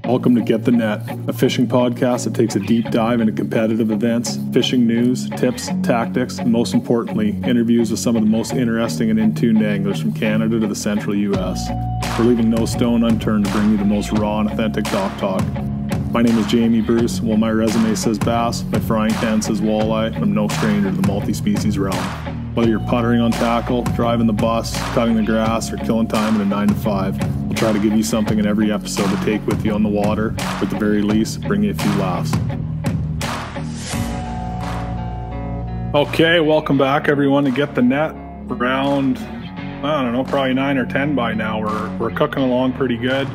Welcome to Get the Net, a fishing podcast that takes a deep dive into competitive events, fishing news, tips, tactics, and most importantly, interviews with some of the most interesting and in-tuned anglers from Canada to the central U.S. We're leaving no stone unturned to bring you the most raw and authentic dock talk. My name is Jamie Bruce. While my resume says bass, my frying pan says walleye, and I'm no stranger to the multi-species realm. Whether you're puttering on tackle, driving the bus, cutting the grass, or killing time in a 9 to 5, we'll try to give you something in every episode to take with you on the water, or at the very least, bring you a few laughs. Okay, welcome back everyone to Get the Net. Around, I don't know, probably 9 or 10 by now. We're cooking along pretty good.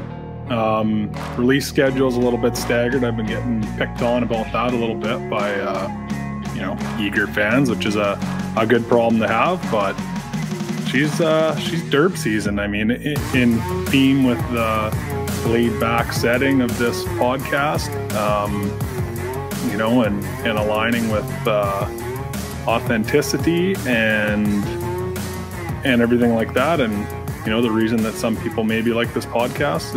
Release schedule's a little bit staggered. I've been getting picked on about that a little bit by eager fans, which is a good problem to have, but she's derb season. I mean, in theme with the laid back setting of this podcast, and aligning with authenticity and everything like that. And the reason that some people maybe like this podcast,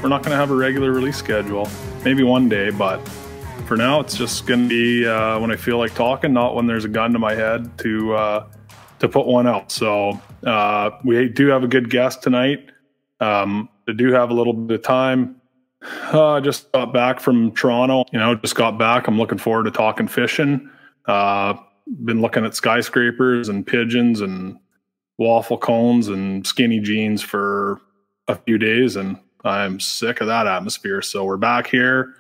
we're not going to have a regular release schedule. Maybe one day, but for now, it's just going to be when I feel like talking, not when there's a gun to my head to put one out. So we do have a good guest tonight. I do have a little bit of time. Just got back from Toronto. Just got back. I'm looking forward to talking fishing. Been looking at skyscrapers and pigeons and waffle cones and skinny jeans for a few days, and I'm sick of that atmosphere. So we're back here.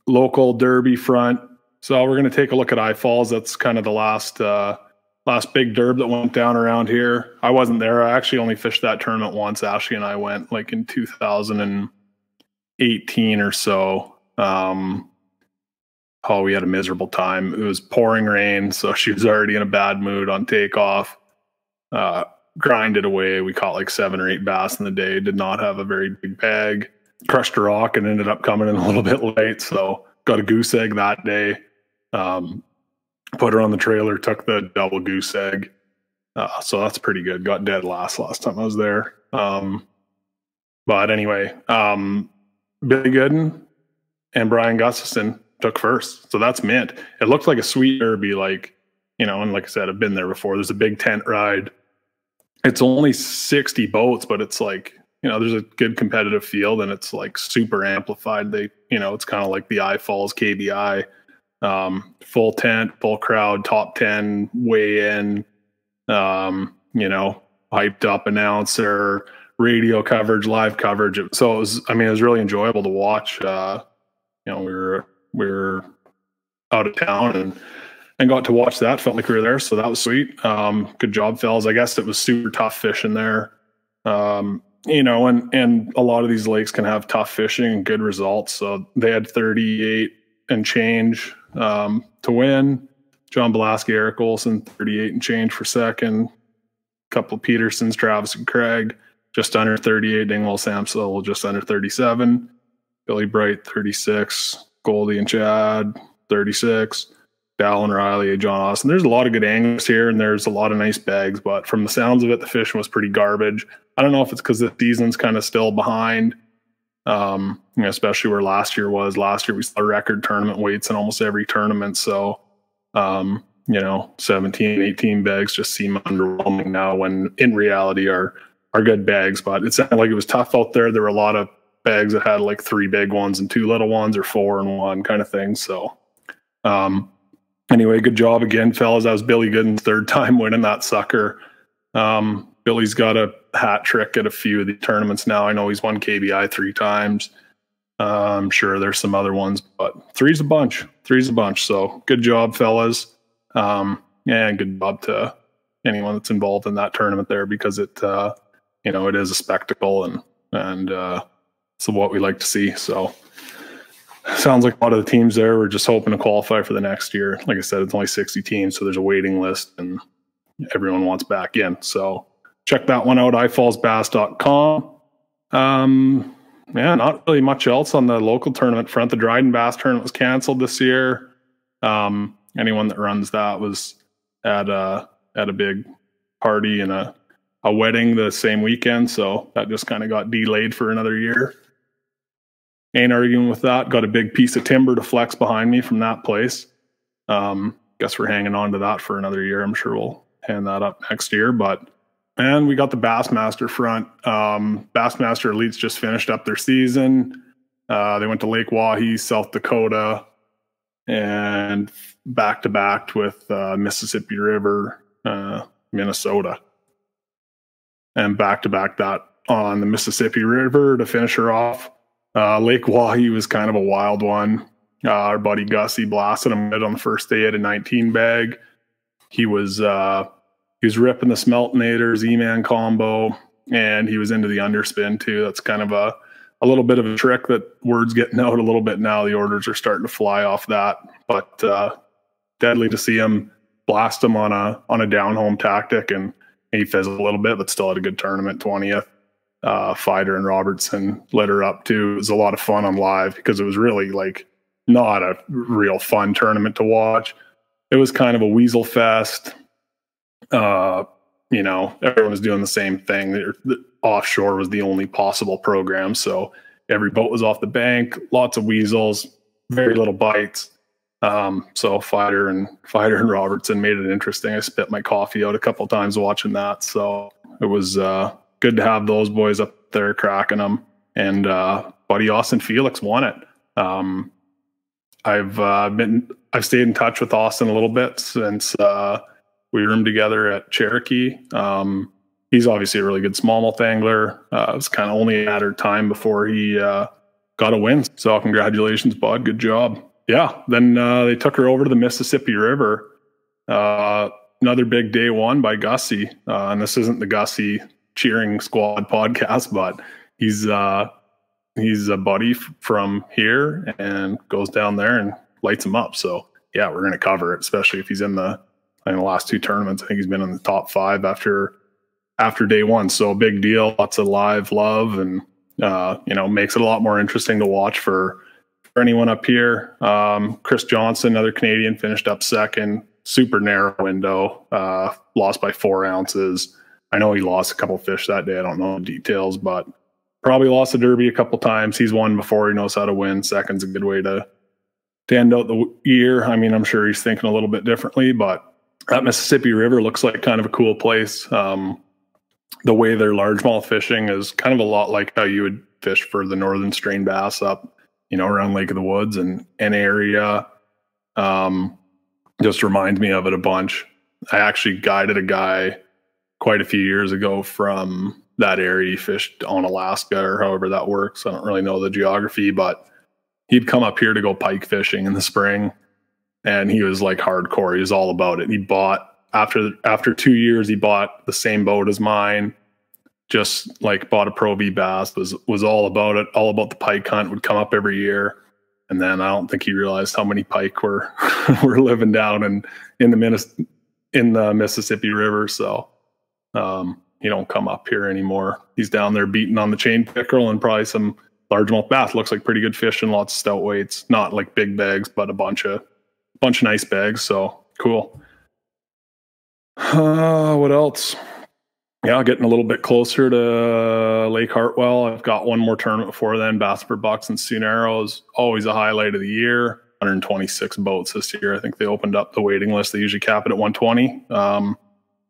Local derby front. So we're going to take a look at I Falls. That's kind of the last big derb that went down around here. I wasn't there. I actually only fished that tournament once. Ashley and I went like in 2018 or so. We had a miserable time. It was pouring rain, so she was already in a bad mood on takeoff. Grinded away. We caught like 7 or 8 bass in the day. Did not have a very big bag. Crushed a rock and ended up coming in a little bit late, so got a goose egg that day. Put her on the trailer, took the double goose egg, so that's pretty good. Got dead last time I was there. But anyway, Billy Gooden and Brian Gustafson took first, so that's mint. It looked like a sweet derby, and like I said, I've been there before. There's a big tent ride. It's only 60 boats, but it's like, there's a good competitive field, and it's like super amplified. It's kind of like the I Falls KBI, full tent, full crowd, top 10 weigh in, hyped up announcer, radio coverage, live coverage. So it was really enjoyable to watch. We were out of town and got to watch that. Felt like we were there, so that was sweet. Good job, fellas. I guess it was super tough fishing there. And a lot of these lakes can have tough fishing and good results. So they had 38 and change to win. John Belaski, Eric Olson, 38 and change for second. A couple of Petersons, Travis and Craig, just under 38. Dingwall Samsel, just under 37. Billy Bright, 36. Goldie and Chad, 36. Dallin Riley, John Austin. There's a lot of good anglers here, and there's a lot of nice bags, but from the sounds of it, the fishing was pretty garbage. I don't know if it's because the season's kind of still behind, especially where last year was. Last year we saw record tournament weights in almost every tournament, so 17, 18 bags just seem underwhelming now, when in reality are good bags. But it sounded like it was tough out there. There were a lot of bags that had like 3 big ones and 2 little ones, or 4 and 1 kind of thing. So anyway, good job again, fellas. That was Billy Gooden's 3rd time winning that sucker. Billy's got a hat trick at a few of the tournaments now. I know he's won KBI 3 times. I'm sure there's some other ones, but 3's a bunch. 3's a bunch. So good job, fellas. And good job to anyone that's involved in that tournament there, because it is a spectacle, and so what we like to see. So sounds like a lot of the teams there were just hoping to qualify for the next year. Like I said, it's only 60 teams, so there's a waiting list, and everyone wants back in. So check that one out, ifallsbass.com. Not really much else on the local tournament front. The Dryden Bass tournament was canceled this year. Anyone that runs that was at a big party and a wedding the same weekend, so that just kind of got delayed for another year. ain't arguing with that. Got a big piece of timber to flex behind me from that place. Guess we're hanging on to that for another year. I'm sure we'll hand that up next year. But and we got the Bassmaster front. Bassmaster Elites just finished up their season. They went to Lake Wahi, South Dakota, and back-to-back with Mississippi River, Minnesota. And back-to-back that on the Mississippi River to finish her off. Lake Wahi was kind of a wild one. Our buddy Gussie blasted him on the first day at a 19 bag. He was ripping the Smeltinators, E-Man combo, and he was into the underspin too. That's kind of a little bit of a trick that word's getting out a little bit now. The orders are starting to fly off that, but deadly to see him blast him on a down home tactic, and he fizzled a little bit, but still had a good tournament. 20th. Fider and Robertson lit her up too. It was a lot of fun on live because it was really like not a real fun tournament to watch. It was kind of a weasel fest. You know, everyone was doing the same thing. The offshore was the only possible program, so every boat was off the bank. Lots of weasels, very little bites. So Fider and Robertson made it interesting. I spit my coffee out a couple times watching that, so it was good to have those boys up there cracking them. And buddy Austin Felix won it. I've stayed in touch with Austin a little bit since we roomed together at Cherokee. He's obviously a really good smallmouth angler. It was kind of only a matter of time before he got a win. So congratulations, bud. Good job. Yeah. Then they took her over to the Mississippi River. Another big day one by Gussie. And this isn't the Gussie cheering squad podcast, but he's a buddy from here and goes down there and lights him up. So yeah, we're going to cover it, especially if he's in the last two tournaments. I think he's been in the top 5 after day one. So big deal. Lots of live love, and you know, makes it a lot more interesting to watch for anyone up here. Chris Johnson, another Canadian, finished up second. Super narrow window. Lost by 4 ounces. I know he lost a couple fish that day. I don't know the details, but probably lost the Derby a couple times. He's won before. He knows how to win. Second's a good way to end out the year. I mean, I'm sure he's thinking a little bit differently, but that Mississippi River looks like kind of a cool place. The way their largemouth fishing is kind of a lot like how you would fish for the northern strain bass up, you know, around Lake of the Woods and area. Just reminds me of it a bunch. I actually guided a guy quite a few years ago from that area. He fished on Alaska or however that works. I don't really know the geography, but he'd come up here to go pike fishing in the spring, and he was like hardcore. He was all about it. He bought, after 2 years, he bought the same boat as mine, just like bought a Pro V bass, was all about it, all about the pike hunt, would come up every year. And then I don't think he realized how many pike were living down in the Mississippi River. So he don't come up here anymore. He's down there beating on the chain pickerel and probably some largemouth bass. Looks like pretty good fish and lots of stout weights. Not like big bags, but a bunch of nice bags. So cool. What else? Yeah, getting a little bit closer to Lake Hartwell. I've got one more tournament before then. Bass for Bucks and Soon Arrows, always a highlight of the year. 126 boats this year. I think they opened up the waiting list. They usually cap it at 120.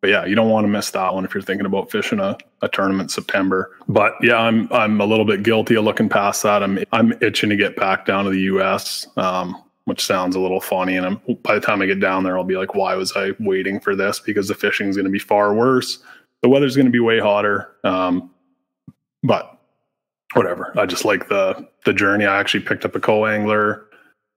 But yeah, you don't want to miss that one if you're thinking about fishing a tournament in September. But yeah, I'm a little bit guilty of looking past that. I'm itching to get back down to the US, which sounds a little funny. And by the time I get down there, I'll be like, why was I waiting for this? Because the fishing is going to be far worse. The weather's going to be way hotter. But whatever. I just like the journey. I actually picked up a co-angler.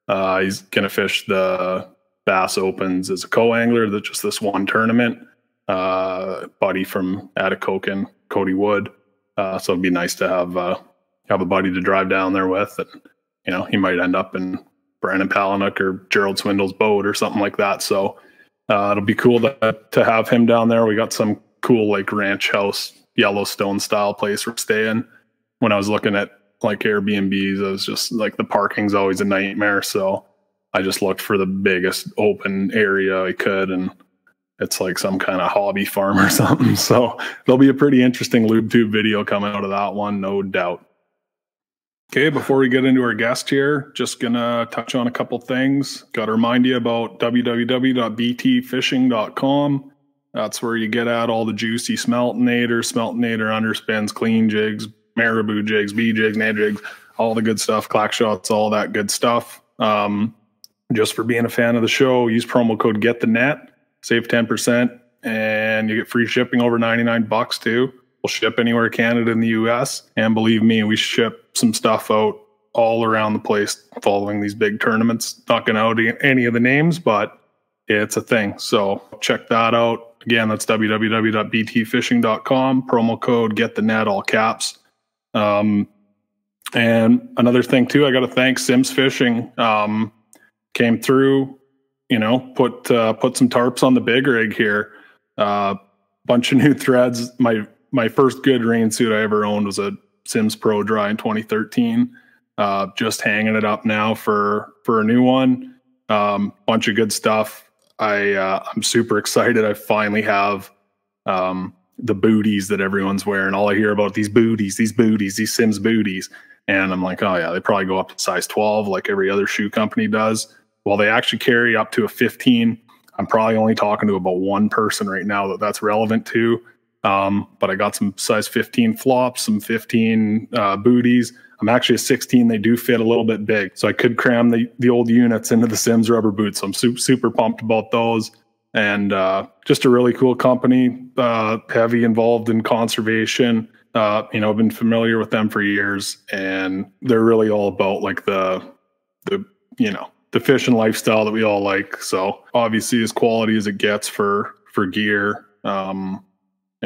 He's going to fish the Bass Opens as a co-angler. That's just this one tournament. Buddy from Atikokan, Cody Wood. So it'd be nice to have a buddy to drive down there with. And, you know, he might end up in Brandon Palaniuk or Gerald Swindle's boat or something like that. So it'll be cool to have him down there. We got some cool like ranch house, Yellowstone style place we're staying. When I was looking at like Airbnbs, I was just like, the parking's always a nightmare. So I just looked for the biggest open area I could, and it's like some kind of hobby farm or something. So there'll be a pretty interesting lube tube video coming out of that one, no doubt. Okay, before we get into our guest here, just gonna touch on a couple things. Got to remind you about www.btfishing.com. That's where you get at all the juicy smeltonator, underspins, clean jigs, marabou jigs, bee jigs, ned jigs, all the good stuff, clack shots, all that good stuff. Just for being a fan of the show, use promo code GetTheNet, save 10%, and you get free shipping over $99 too. We'll ship anywhere Canada and the US. And believe me, we ship some stuff out all around the place following these big tournaments. Not going to out any of the names, but it's a thing. So check that out. Again, that's www.btfishing.com. Promo code GetTheNet, all caps. And another thing too, I got to thank Sims Fishing. Came through, you know, put some tarps on the big rig here. Bunch of new threads. My first good rain suit I ever owned was a Sims Pro Dry in 2013. Just hanging it up now for a new one. Bunch of good stuff. I'm super excited. I finally have the booties that everyone's wearing. All I hear about these Sims booties. And I'm like, oh yeah, they probably go up to size 12 like every other shoe company does. Well, they actually carry up to a 15. I'm probably only talking to about one person right now that's relevant to. But I got some size 15 flops, some 15 booties. I'm actually a 16. They do fit a little bit big. So I could cram the old units into the Sims rubber boots. So I'm super pumped about those. And just a really cool company, heavy involved in conservation. You know, I've been familiar with them for years, and they're really all about like the fishing lifestyle that we all like. So obviously as quality as it gets for gear.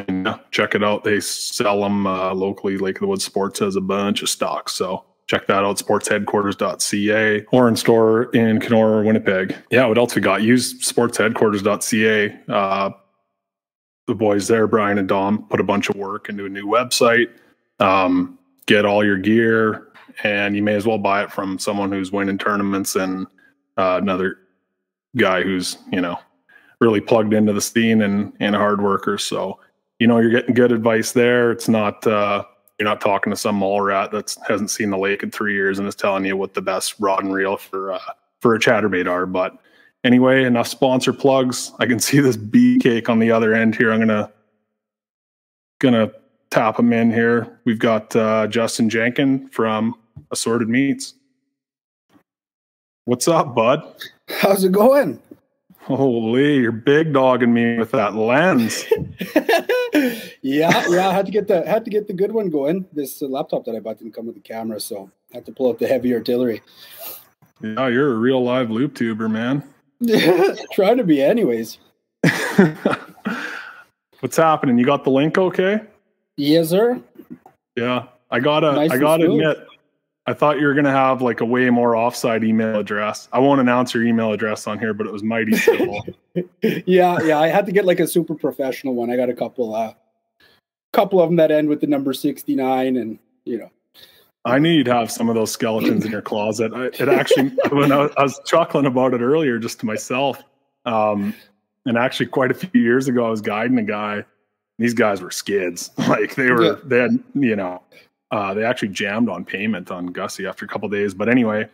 And check it out. They sell them locally. Lake of the Woods Sports has a bunch of stocks. So check that out, sportsheadquarters.ca, or in store in Kenora, Winnipeg. Yeah, what else we got? Use sportsheadquarters.ca. The boys there, Brian and Dom, put a bunch of work into a new website. Get all your gear, and you may as well buy it from someone who's winning tournaments and another guy who's, you know, really plugged into the scene and a hard worker. So, you know, you're getting good advice there. It's not, you're not talking to some mall rat that hasn't seen the lake in 3 years and is telling you what the best rod and reel for a chatterbait are. But anyway, enough sponsor plugs. I can see this bee cake on the other end here. I'm gonna tap him in here. We've got Justin Jenkin from Assorted Meats. What's up, bud? How's it going? Holy, you're big dogging me with that lens. yeah, I had to get the good one going. This laptop that I bought didn't come with the camera, so I had to pull out the heavy artillery. Yeah, you're a real live loop tuber, man. Trying to be anyways. What's happening? You got the link okay? Yes, sir. Yeah. I gotta admit, I thought you were gonna have like a way more offside email address. I won't announce your email address on here, but it was mighty simple. yeah, I had to get like a super professional one. I got a couple of them that end with the number 69, and you know. I knew you'd have some of those skeletons in your closet. It actually, when I was chuckling about it earlier, just to myself, and actually quite a few years ago, I was guiding a guy. These guys were skids. Like they had, you know, they actually jammed on payment on Gussie after a couple of days. But anyway,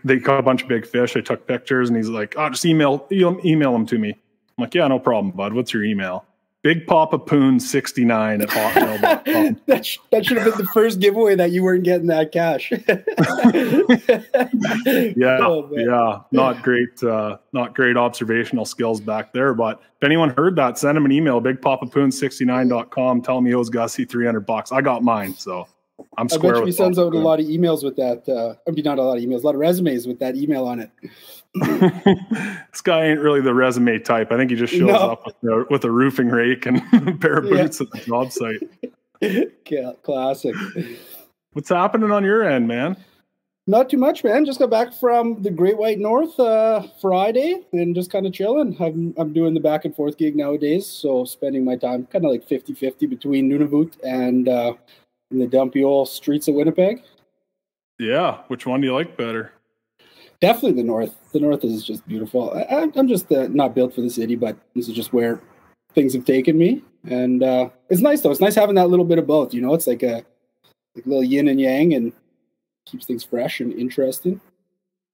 they caught a bunch of big fish. I took pictures, and he's like, "Oh, just email them to me." I'm like, "Yeah, no problem, bud. What's your email?" Big Papa Poon 69 at hotmail.com. that should have been the first giveaway that you weren't getting that cash. yeah, not great observational skills back there. But if anyone heard that, send him an email, bigpapapoon69.com. Tell him he owes Gussie $300. I got mine, so I'm square. I bet he sends out a lot of emails with that. I mean, not a lot of emails, a lot of resumes with that email on it. This guy ain't really the resume type. I think he just shows up with a roofing rake and a pair of boots at the job site. Yeah, classic. What's happening on your end, man? Not too much, man. Just got back from the Great White North Friday and just kind of chilling. I'm doing the back and forth gig nowadays, so spending my time kind of like 50-50 between Nunavut and the dumpy old streets of Winnipeg. Yeah, which one do you like better? Definitely the north. The north is just beautiful. I'm just not built for the city, but this is just where things have taken me. And it's nice, though. It's nice having that little bit of both. You know, it's like a little yin and yang, and keeps things fresh and interesting.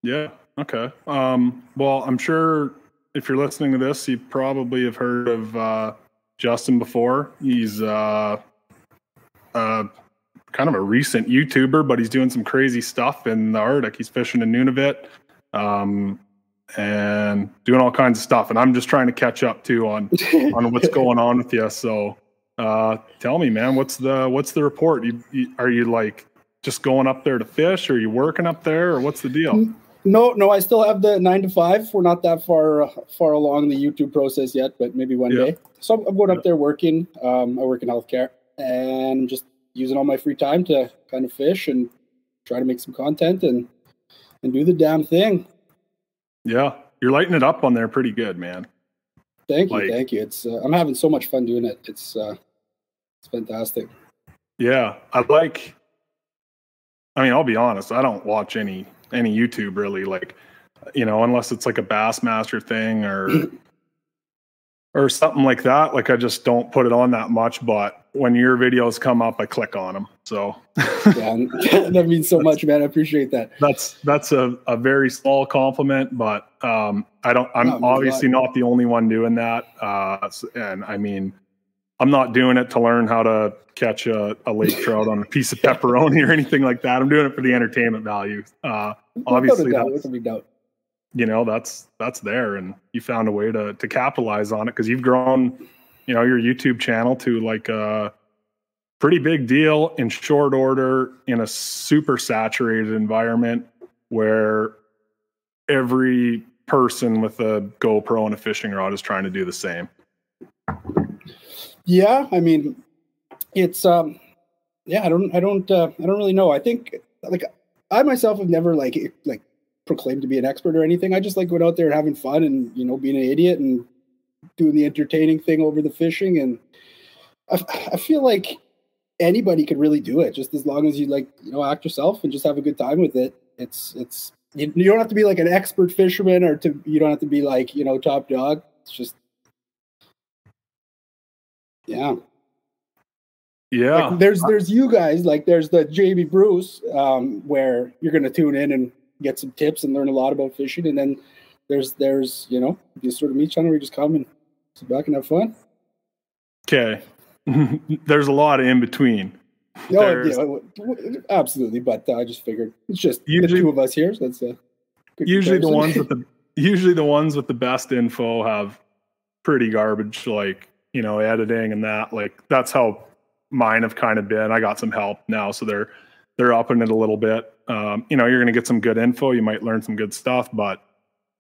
Yeah. Okay. Well, I'm sure if you're listening to this, you probably have heard of Justin before. He's kind of a recent YouTuber, but he's doing some crazy stuff in the Arctic. He's fishing in Nunavut, and doing all kinds of stuff. And I'm just trying to catch up too on what's going on with you. So tell me, man, what's the report? Are you like just going up there to fish, or are you working up there, or what's the deal? No, I still have the 9 to 5. We're not that far along the YouTube process yet, but maybe one day. So I'm going up there working. I work in healthcare, and I'm just using all my free time to kind of fish and try to make some content and do the damn thing. Yeah, you're lighting it up on there pretty good, man. Thank you. It's I'm having so much fun doing it. It's fantastic. Yeah, I mean, I'll be honest, I don't watch any YouTube really, like, unless it's like a Bassmaster thing or something like that. Like, I just don't put it on that much, but when your videos come up, I click on them. So yeah, that means so much, man. I appreciate that. That's a very small compliment, but I'm obviously not the only one doing that. And I mean, I'm not doing it to learn how to catch a lake trout on a piece of pepperoni or anything like that. I'm doing it for the entertainment value. Obviously, that's there, and you found a way to capitalize on it because you've grown, your YouTube channel to like a pretty big deal in short order in a super saturated environment where every person with a GoPro and a fishing rod is trying to do the same. Yeah, I mean, it's I don't really know. I think like I myself have never like proclaimed to be an expert or anything. I just like going out there and having fun and being an idiot and doing the entertaining thing over the fishing. And I feel like anybody could really do it, just as long as you act yourself and just have a good time with it. It's you don't have to be like an expert fisherman you don't have to be like top dog. It's just yeah. Like there's you guys, like there's the Jamie Bruce, where you're going to tune in and get some tips and learn a lot about fishing. And then there's the Assorted Meats channel where you just come and sit back and have fun. Okay. There's a lot of in between. No, absolutely. But I just figured it's just the two of us here. So that's usually the ones with the best info have pretty garbage, like, editing and that. Like, that's how mine have kind of been. I got some help now, so they're upping it a little bit. You're going to get some good info. You might learn some good stuff, but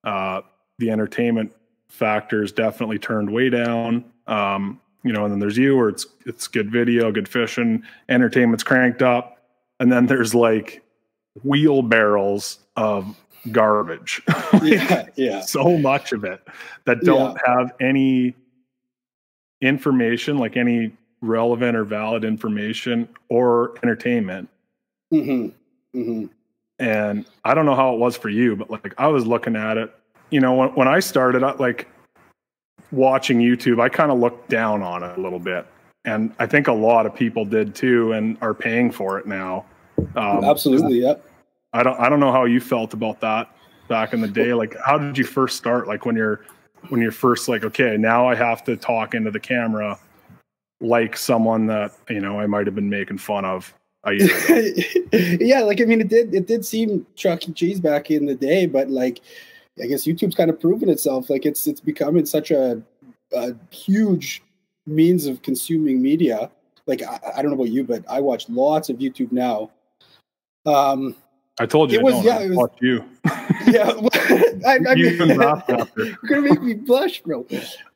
the entertainment factor is definitely turned way down. And then there's you, where it's good video, good fishing, entertainment's cranked up, and then there's like wheelbarrows of garbage. Yeah. So much of it that don't have any information, like any relevant or valid information or entertainment. Mm-hmm. And I don't know how it was for you, but like I was looking at it, when I started like watching YouTube, I kind of looked down on it a little bit, and I think a lot of people did too, and are paying for it now. Absolutely, yeah. I don't know how you felt about that back in the day. Like, how did you first start? Like when you're first like, okay, now I have to talk into the camera like someone that I might have been making fun of a year ago. Yeah, like I mean, it did seem Chuck E. Cheese back in the day, but like I guess YouTube's kind of proven itself. Like it's becoming such a huge means of consuming media. Like I don't know about you, but I watch lots of YouTube now. I told you, I watch you. Yeah, I mean, you're gonna make me blush, bro.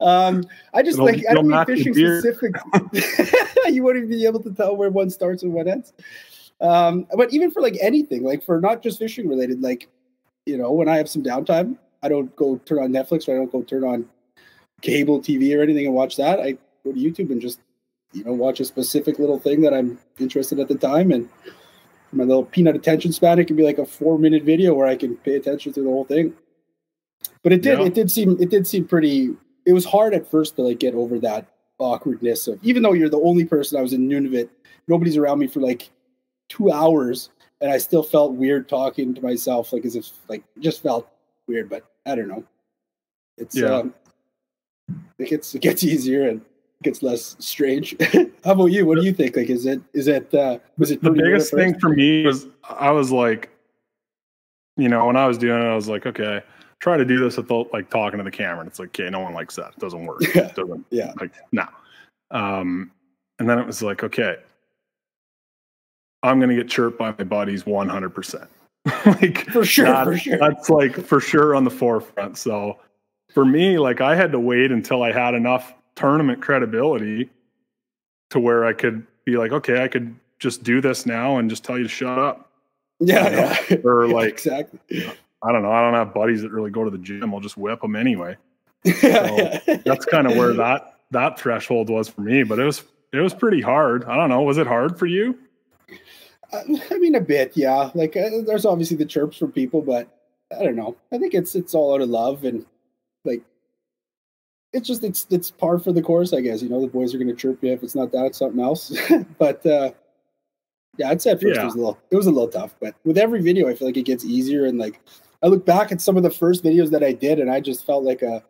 I just I don't mean fishing specific. You won't even be able to tell where one starts and one ends. But even for like anything, like for not just fishing related, like when I have some downtime, I don't go turn on Netflix, or I don't go turn on cable TV or anything and watch that. I go to YouTube and just watch a specific little thing that I'm interested at the time, and my little peanut attention span, it can be like a 4-minute video where I can pay attention to the whole thing. But it did seem pretty. It was hard at first to like get over that awkwardness of, even though you're the only person. I was in Nunavut, nobody's around me for like 2 hours, and I still felt weird talking to myself, like as if like just felt weird. But I don't know. It's it gets easier and gets less strange. How about you? What do you think? Like, was it the biggest thing for me was I was like, you know, when I was doing it, I was like, okay, try to do this without like talking to the camera. And it's like, okay, no one likes that. It doesn't work. It doesn't, like, no. And then it was like, okay, I'm going to get chirped by my buddies 100%. Like, for sure. That's like for sure on the forefront. So for me, like, I had to wait until I had enough tournament credibility to where I could be like, okay, I could just do this now and just tell you to shut up. Yeah. Or like, exactly. I don't know. I don't have buddies that really go to the gym. I'll just whip them anyway. So that's kind of where that threshold was for me, but it was pretty hard. I don't know. Was it hard for you? I mean, a bit, yeah. Like, there's obviously the chirps from people, but I don't know. I think it's all out of love, and like, it's just it's par for the course, I guess. You know, the boys are going to chirp you. If it's not that, it's something else. But yeah, I'd say at first it was a little tough, but with every video, I feel like it gets easier. And like, I look back at some of the first videos that I did, and I just felt like a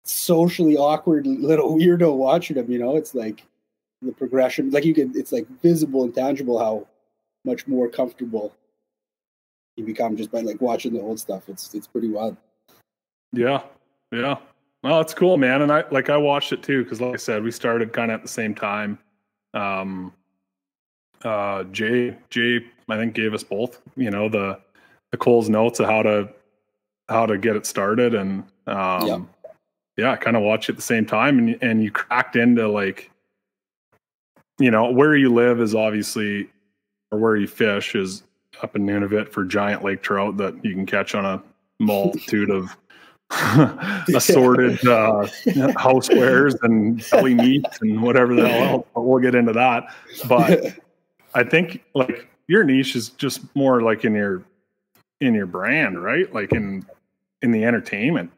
socially awkward little weirdo watching them. You know, it's like the progression, like it's like visible and tangible how much more comfortable you become just by like watching the old stuff. It's pretty wild. Yeah. Well, that's cool, man. And I watched it too, because like I said, we started kind of at the same time. Jay, I think, gave us both, you know, the Cole's notes of how to get it started, and I kind of watched it at the same time, and you cracked into, like, you know, where you live is obviously, or where you fish is up in Nunavut for giant lake trout that you can catch on a multitude of assorted housewares and belly meats and whatever the hell else. But we'll get into that. But I think like your niche is just more like in your brand, right? Like in the entertainment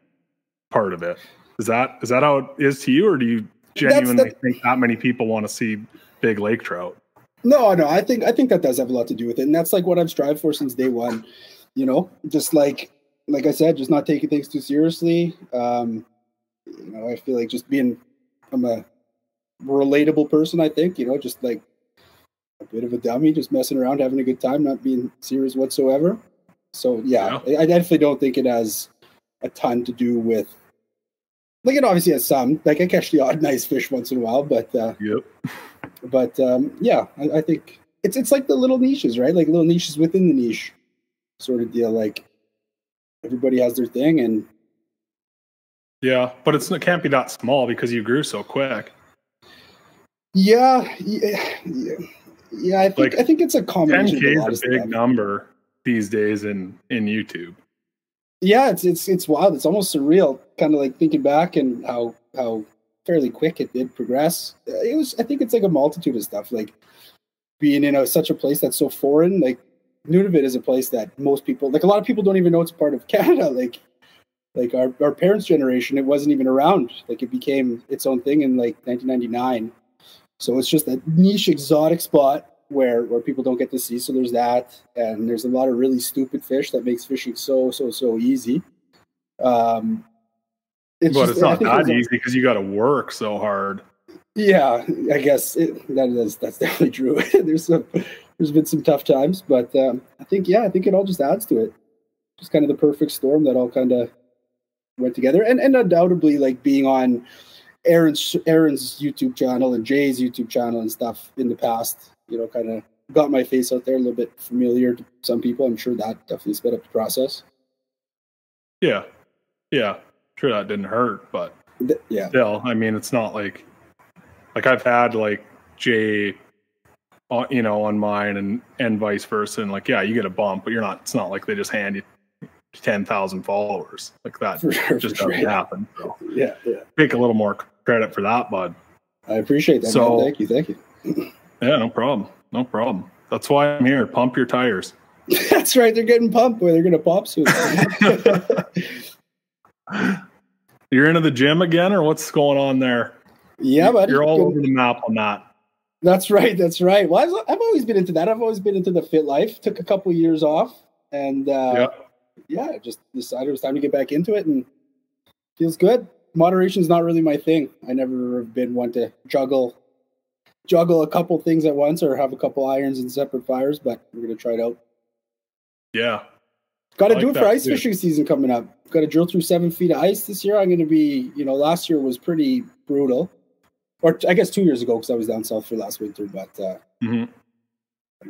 part of it. Is that how it is to you, or do you genuinely think that many people want to see big lake trout? No, I think that does have a lot to do with it, and that's like what I've strived for since day one. You know, just like I said, just not taking things too seriously. You know, I feel like I'm a relatable person. I think, you know, just like a bit of a dummy, just messing around, having a good time, not being serious whatsoever. So yeah. I definitely don't think it has a ton to do with. Like, it obviously has some. Like, I catch the odd nice fish once in a while, but yeah, I think it's like the little niches, right? Like little niches within the niche sort of deal. Like, everybody has their thing, and but it can't be that small because you grew so quick. Yeah. I think it's a combination. 10K is a big number these days in YouTube. Yeah, it's wild. It's almost surreal, kind of like thinking back and how fairly quick it did progress. I think it's like a multitude of stuff, like being in such a place that's so foreign. Like, Nunavut is a place that most people, like, a lot of people don't even know it's a part of Canada. Like our parents' generation, it wasn't even around. Like, it became its own thing in like 1999. So it's just a niche exotic spot where people don't get to see. So there's that, and there's a lot of really stupid fish that makes fishing so easy. It's not that easy because you got to work so hard. Yeah, I guess that's definitely true. There's been some tough times, but I think it all just adds to it. Just kind of the perfect storm that all kind of went together, and undoubtedly, like, being on Aaron's YouTube channel and Jay's YouTube channel and stuff in the past, you know, kind of got my face out there, a little bit familiar to some people. I'm sure that definitely sped up the process. Yeah. Sure, that didn't hurt, but still, I mean, it's not like I've had like Jay, you know, on mine and vice versa, and like, you get a bump, but it's not like they just hand you 10,000 followers like that. Just doesn't happen. So yeah. Take a little more credit for that, bud. I appreciate that. So, man. Thank you. Yeah, no problem. That's why I'm here. Pump your tires. That's right. They're getting pumped. Boy, they're going to pop soon. You're into the gym again, or what's going on there? Yeah, buddy. You're all over the map on that. That's right. That's right. Well, I've always been into that. I've always been into the fit life. Took a couple years off, and yeah, just decided it was time to get back into it, and feels good. Moderation is not really my thing. I never have been one to juggle a couple things at once or have a couple irons in separate fires, but we're gonna try it out. Yeah. Got to do it for ice fishing season coming up. Got to drill through 7 feet of ice this year. I'm going to be, last year was pretty brutal. Or I guess 2 years ago because I was down south for last winter. But I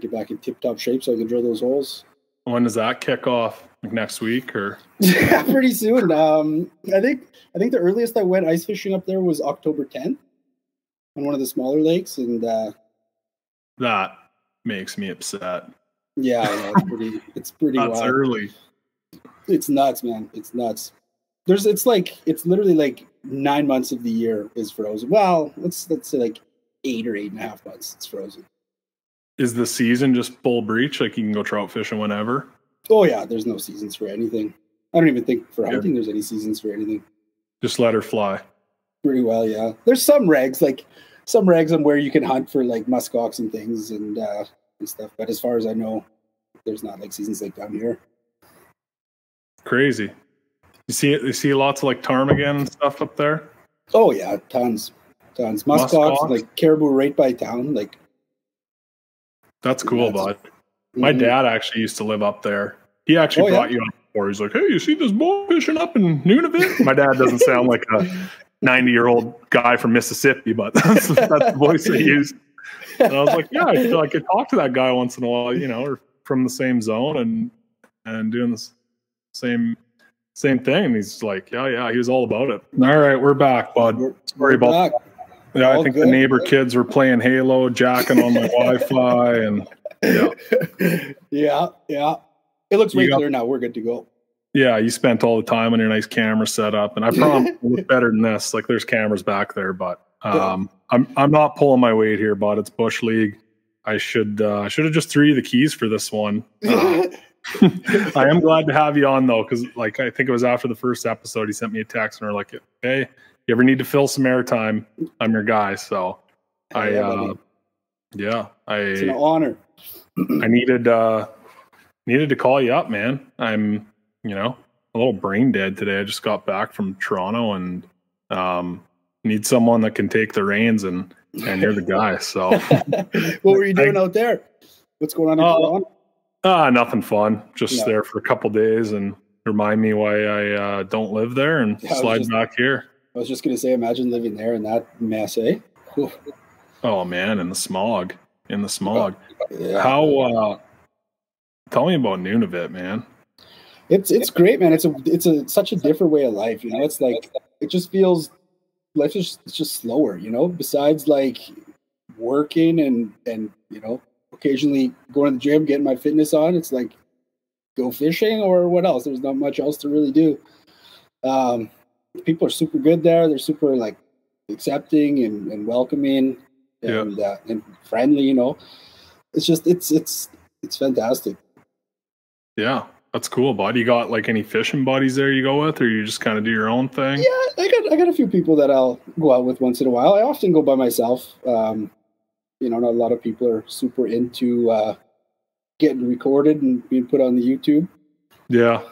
get back in tip-top shape so I can drill those holes. When does that kick off? Like next week or? Yeah, pretty soon. I think the earliest I went ice fishing up there was October 10th on one of the smaller lakes, and that makes me upset. Yeah, it's pretty That's wild. Early. It's nuts, man. It's nuts. It's literally like 9 months of the year is frozen. Well, let's say like 8 or 8.5 months it's frozen. Is the season just full breach? Like you can go trout fishing whenever? Oh yeah, there's no seasons for anything. I don't even think for hunting there's any seasons for anything. Just let her fly. Pretty well, yeah. There's some regs on where you can hunt for like muskox and things and stuff. But as far as I know, there's not like seasons like down here. Crazy. You see lots of like ptarmigan and stuff up there? Oh yeah, tons. Muskox, like caribou right by town. Like that's cool, bud. My dad actually used to live up there. He actually brought you up before. He's like, hey, you see this boy fishing up in Nunavut? My dad doesn't sound like a 90-year-old guy from Mississippi, but that's the voice he used. And I was like, yeah, I feel like I could talk to that guy once in a while, or from the same zone and doing the same thing. And he's like, yeah, he was all about it. All right, we're back, bud. Sorry about that. Yeah, I think the neighbor kids were playing Halo, jacking on my Wi-Fi, and yeah. It looks way clear now. We're good to go. Yeah, you spent all the time on your nice camera setup, and I promise it look better than this. Like there's cameras back there, but I'm not pulling my weight here, bud. It's Bush League. I should have just threw you the keys for this one. I am glad to have you on though, because like I think it was after the first episode, he sent me a text and we're like, hey, you ever need to fill some airtime, I'm your guy. So it's an honor. I needed to call you up, man. I'm a little brain dead today. I just got back from Toronto and need someone that can take the reins, and you're the guy. So what were you doing out there? What's going on in Toronto? Nothing fun. Just there for a couple days and remind me why I don't live there and slide back here. I was just going to say, imagine living there in that mess, eh? Oh man, in the smog. Yeah. How? Tell me about Nunavut, man. It's great, man. It's such a different way of life. It's like it just feels life is just slower. Besides like working and occasionally going to the gym, getting my fitness on. It's like go fishing or what else? There's not much else to really do. People are super good there. They're super like accepting and welcoming and friendly. It's just it's fantastic. Yeah, that's cool, bud. You got like any fishing buddies there you go with, or you just kind of do your own thing? Yeah, I got a few people that I'll go out with once in a while. I often go by myself. Not a lot of people are super into getting recorded and being put on the YouTube. Yeah.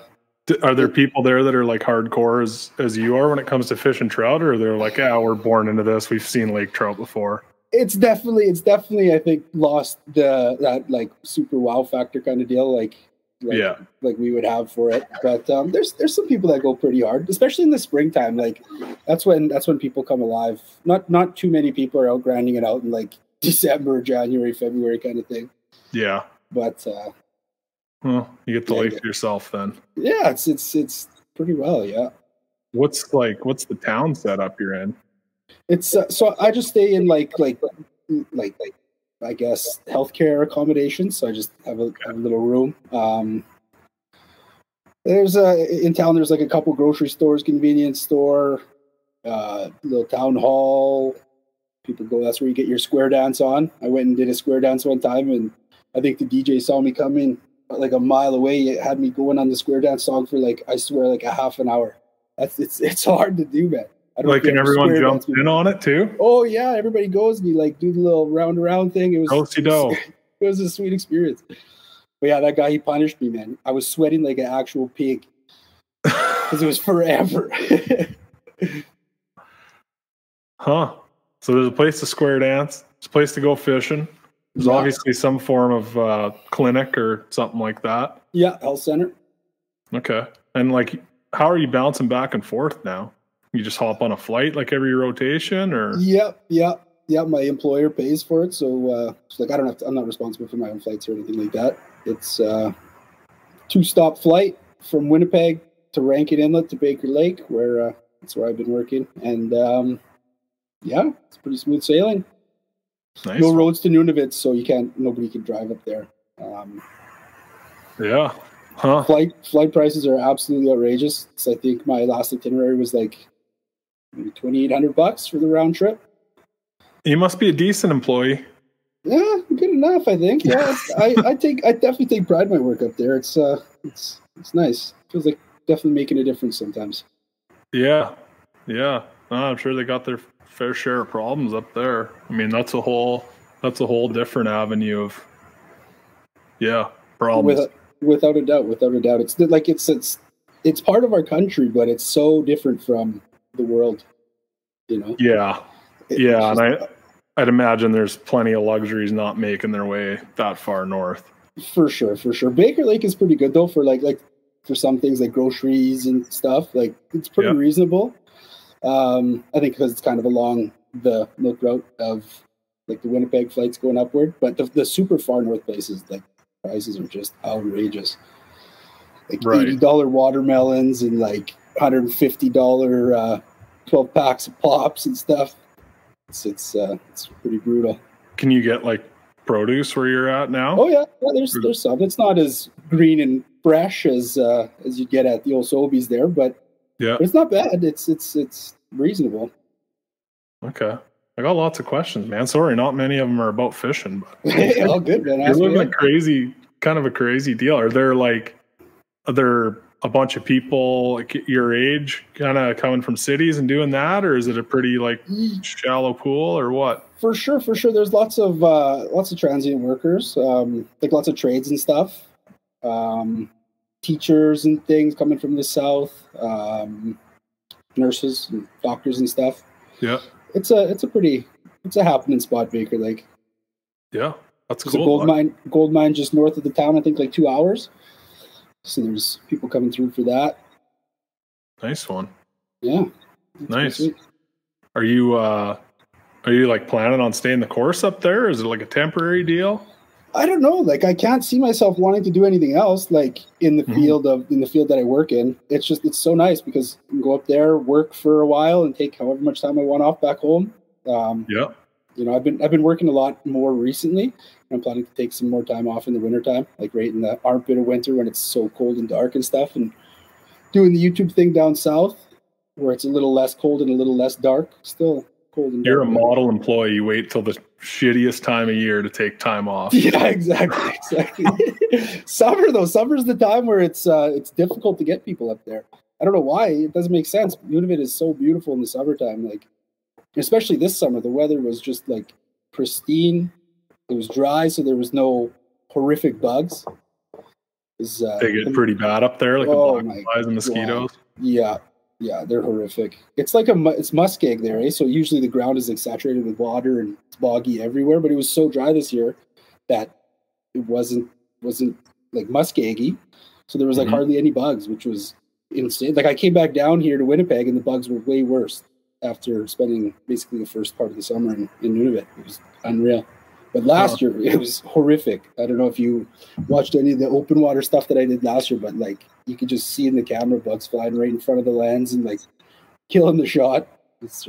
Are there people there that are like hardcore as you are when it comes to fishing trout, or they're like, we're born into this, we've seen lake trout before? It's definitely I think lost that like super wow factor kind of deal like we would have for it. But there's some people that go pretty hard, especially in the springtime. Like that's when people come alive. Not too many people are out grinding it out in like December, January, February kind of thing. Yeah. But well, you get the lake to yourself then. Yeah, it's pretty well, yeah. What's the town setup you're in? It's so I just stay in like I guess healthcare accommodations. So I just have a little room. There's in town. There's like a couple grocery stores, convenience store, little town hall. People go. That's where you get your square dance on. I went and did a square dance one time, and I think the DJ saw me coming like a mile away. It had me going on the square dance song for like I swear like a half an hour. It's hard to do, man. I don't know if Like, and everyone jumps dance in on it too? Oh yeah, everybody goes and you like do the little round around thing. It was it was a sweet experience. But yeah, that guy, he punished me, man. I was sweating like an actual pig because it was forever. Huh. So there's a place to square dance. There's a place to go fishing. There's obviously some form of clinic or something like that. Yeah, health center. Okay. And like, how are you bouncing back and forth now? You just hop on a flight like every rotation, or? Yep. My employer pays for it, so it's like I don't have to. I'm not responsible for my own flights or anything like that. It's 2-stop flight from Winnipeg to Rankin Inlet to Baker Lake, where that's where I've been working, and yeah, it's pretty smooth sailing. Nice. No roads to Nunavut, so nobody can drive up there. Yeah. Huh. Flight prices are absolutely outrageous. So I think my last itinerary was like maybe $2,800 for the round trip. You must be a decent employee. Yeah, good enough, I think. Yeah, I definitely take pride in my work up there. It's nice. Feels like definitely making a difference sometimes. Yeah. No, I'm sure they got their fair share of problems up there. I mean, that's a whole different avenue of problems. Without a doubt. It's like it's part of our country, but it's so different from the world, you know. Yeah. And I'd imagine there's plenty of luxuries not making their way that far north. For sure. Baker Lake is pretty good though for like for some things like groceries and stuff. Like it's pretty reasonable. I think because it's kind of along the milk route of like the Winnipeg flights going upward, but the super far north places, like prices are just outrageous. Like $80 watermelons and like $150 12 packs of pops and stuff. It's pretty brutal. Can you get like produce where you're at now? Oh yeah, there's some. It's not as green and fresh as you get at the old Sobeys there, but it's not bad. It's reasonable. Okay. I got lots of questions, man. Sorry, not many of them are about fishing. But all good, man. You're living kind of a crazy deal. Are there a bunch of people like your age kind of coming from cities and doing that, or is it a pretty like shallow pool, or what? For sure. There's lots of transient workers, like lots of trades and stuff. Teachers and things coming from the south, nurses and doctors and stuff. Yeah. It's a happening spot, Baker Lake. Yeah, that's There's cool. a gold mine just north of the town, I think like 2 hours. So there's people coming through for that. Nice one. Yeah. Nice. Are you like planning on staying the course up there? Is it like a temporary deal? I don't know. Like I can't see myself wanting to do anything else like in the field that I work in. It's so nice because I can go up there, work for a while and take however much time I want off back home. You know, I've been working a lot more recently. I'm planning to take some more time off in the wintertime, like right in the armpit of winter when it's so cold and dark and stuff, and doing the YouTube thing down south where it's a little less cold and a little less dark. Still cold and dark. You're a model employee. You wait till the shittiest time of year to take time off. Yeah, exactly. Summer's the time where it's difficult to get people up there. I don't know why. It doesn't make sense. Nunavut is so beautiful in the summertime. Like, especially this summer, the weather was just like pristine. It was dry, so there was no horrific bugs. They get pretty bad up there, like the black flies and mosquitoes. Yeah, they're horrific. It's like it's muskeg there, eh? So usually the ground is like saturated with water and it's boggy everywhere. But it was so dry this year that it wasn't like muskeggy. So there was like hardly any bugs, which was insane. Like I came back down here to Winnipeg and the bugs were way worse after spending basically the first part of the summer in Nunavut. It was unreal. But last year, it was horrific. I don't know if you watched any of the open water stuff that I did last year, but like you could just see in the camera bugs flying right in front of the lens and like killing the shot. It's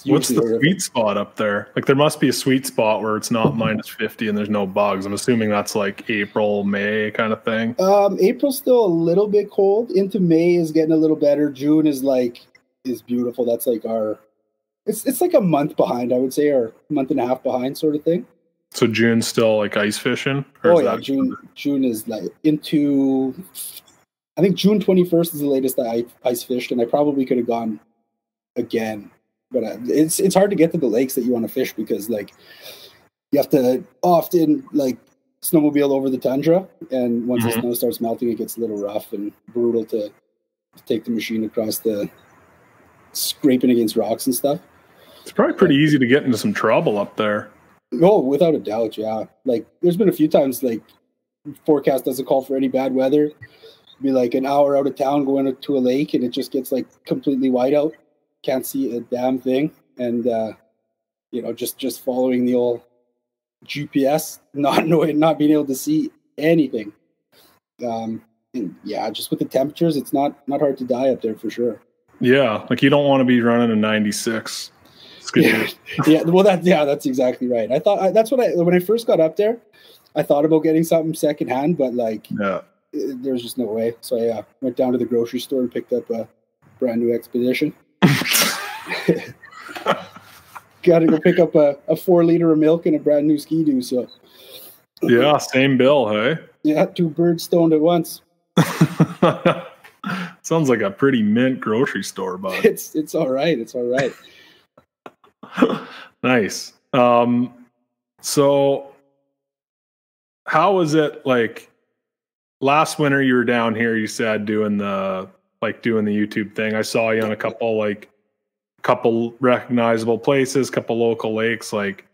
what's the sweet spot up there? Like there must be a sweet spot where it's not minus 50 and there's no bugs. I'm assuming that's like April, May kind of thing. April's still a little bit cold. Into May is getting a little better. June is beautiful. That's like it's like a month behind, I would say, or a month and a half behind sort of thing. So June's still like ice fishing? June is like into, I think June 21st is the latest that I ice fished, and I probably could have gone again. But it's hard to get to the lakes that you want to fish because like you have to often like snowmobile over the tundra, and once the snow starts melting, it gets a little rough and brutal to take the machine across the scraping against rocks and stuff. It's probably pretty easy to get into some trouble up there. Oh, without a doubt, yeah. Like there's been a few times like forecast doesn't call for any bad weather. Be like an hour out of town going to a lake and it just gets like completely white out. Can't see a damn thing. And you know, just following the old GPS, not being able to see anything. And yeah, just with the temperatures, it's not hard to die up there for sure. Yeah, like you don't want to be running a 96. Yeah, well, that's exactly right. I thought that's what when I first got up there, I thought about getting something secondhand, but like, there's just no way. So yeah, went down to the grocery store and picked up a brand new Expedition. Got to go pick up a 4 liter of milk and a brand new Ski-Doo. So yeah, same bill, hey? Yeah, 2 birds stoned at once. Sounds like a pretty mint grocery store, bud. It's all right. It's all right. Nice. So how was it like last winter you were down here, you said doing the YouTube thing. I saw you on a couple recognizable places, couple local lakes. Like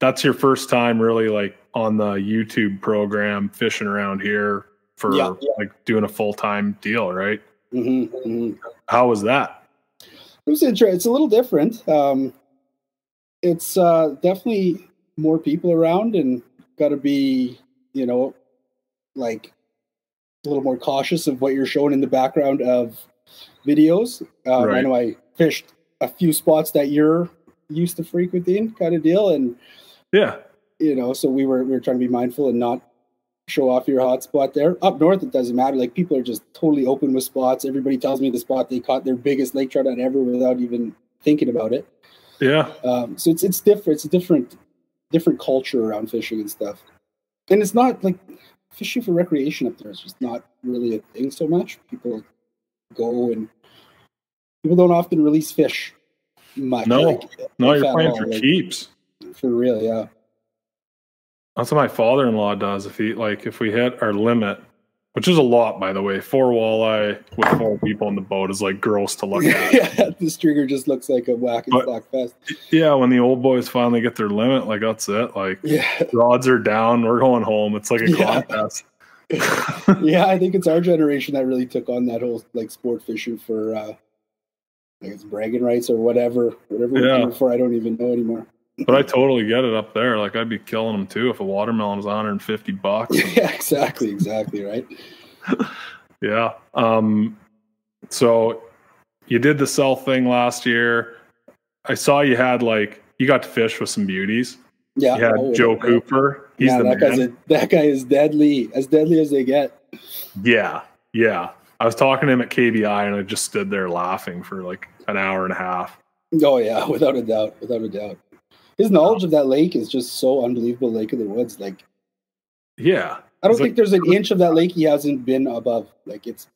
that's your first time really like on the YouTube program fishing around here for like doing a full-time deal, right? How was that? It was interesting. It's a little different. It's definitely more people around and got to be, you know, like a little more cautious of what you're showing in the background of videos. Right. I know I fished a few spots that you're used to frequenting kind of deal. And yeah, you know, so we were trying to be mindful and not show off your hot spot there. Up north, it doesn't matter. Like people are just totally open with spots. Everybody tells me the spot they caught their biggest lake trout out ever without even thinking about it. Yeah. So it's different. It's a different culture around fishing and stuff. And it's not like fishing for recreation up there. It's just not really a thing so much. People go and people don't often release fish much. No, you're playing for keeps. For real, yeah. That's what my father-in-law does. If we hit our limit, which is a lot, by the way, 4 walleye with 4 people in the boat is like gross to look at. Yeah, the stringer just looks like a whack and slack fest. Yeah, when the old boys finally get their limit, like that's it. Like rods are down, we're going home. It's like a contest. Yeah, I think it's our generation that really took on that whole like sport fishing for I guess bragging rights or whatever we were for. I don't even know anymore. But I totally get it up there. Like I'd be killing them too if a watermelon was $150. Yeah, exactly, right? Yeah. So you did the South thing last year. I saw you had you got to fish with some beauties. Yeah. You had Joe Cooper. He's the man. That guy is deadly as they get. Yeah. I was talking to him at KBI and I just stood there laughing for like an hour and a half. Oh yeah, without a doubt. His knowledge of that lake is just so unbelievable. Lake of the Woods, I don't think there's an inch of that lake he hasn't been above. Like it's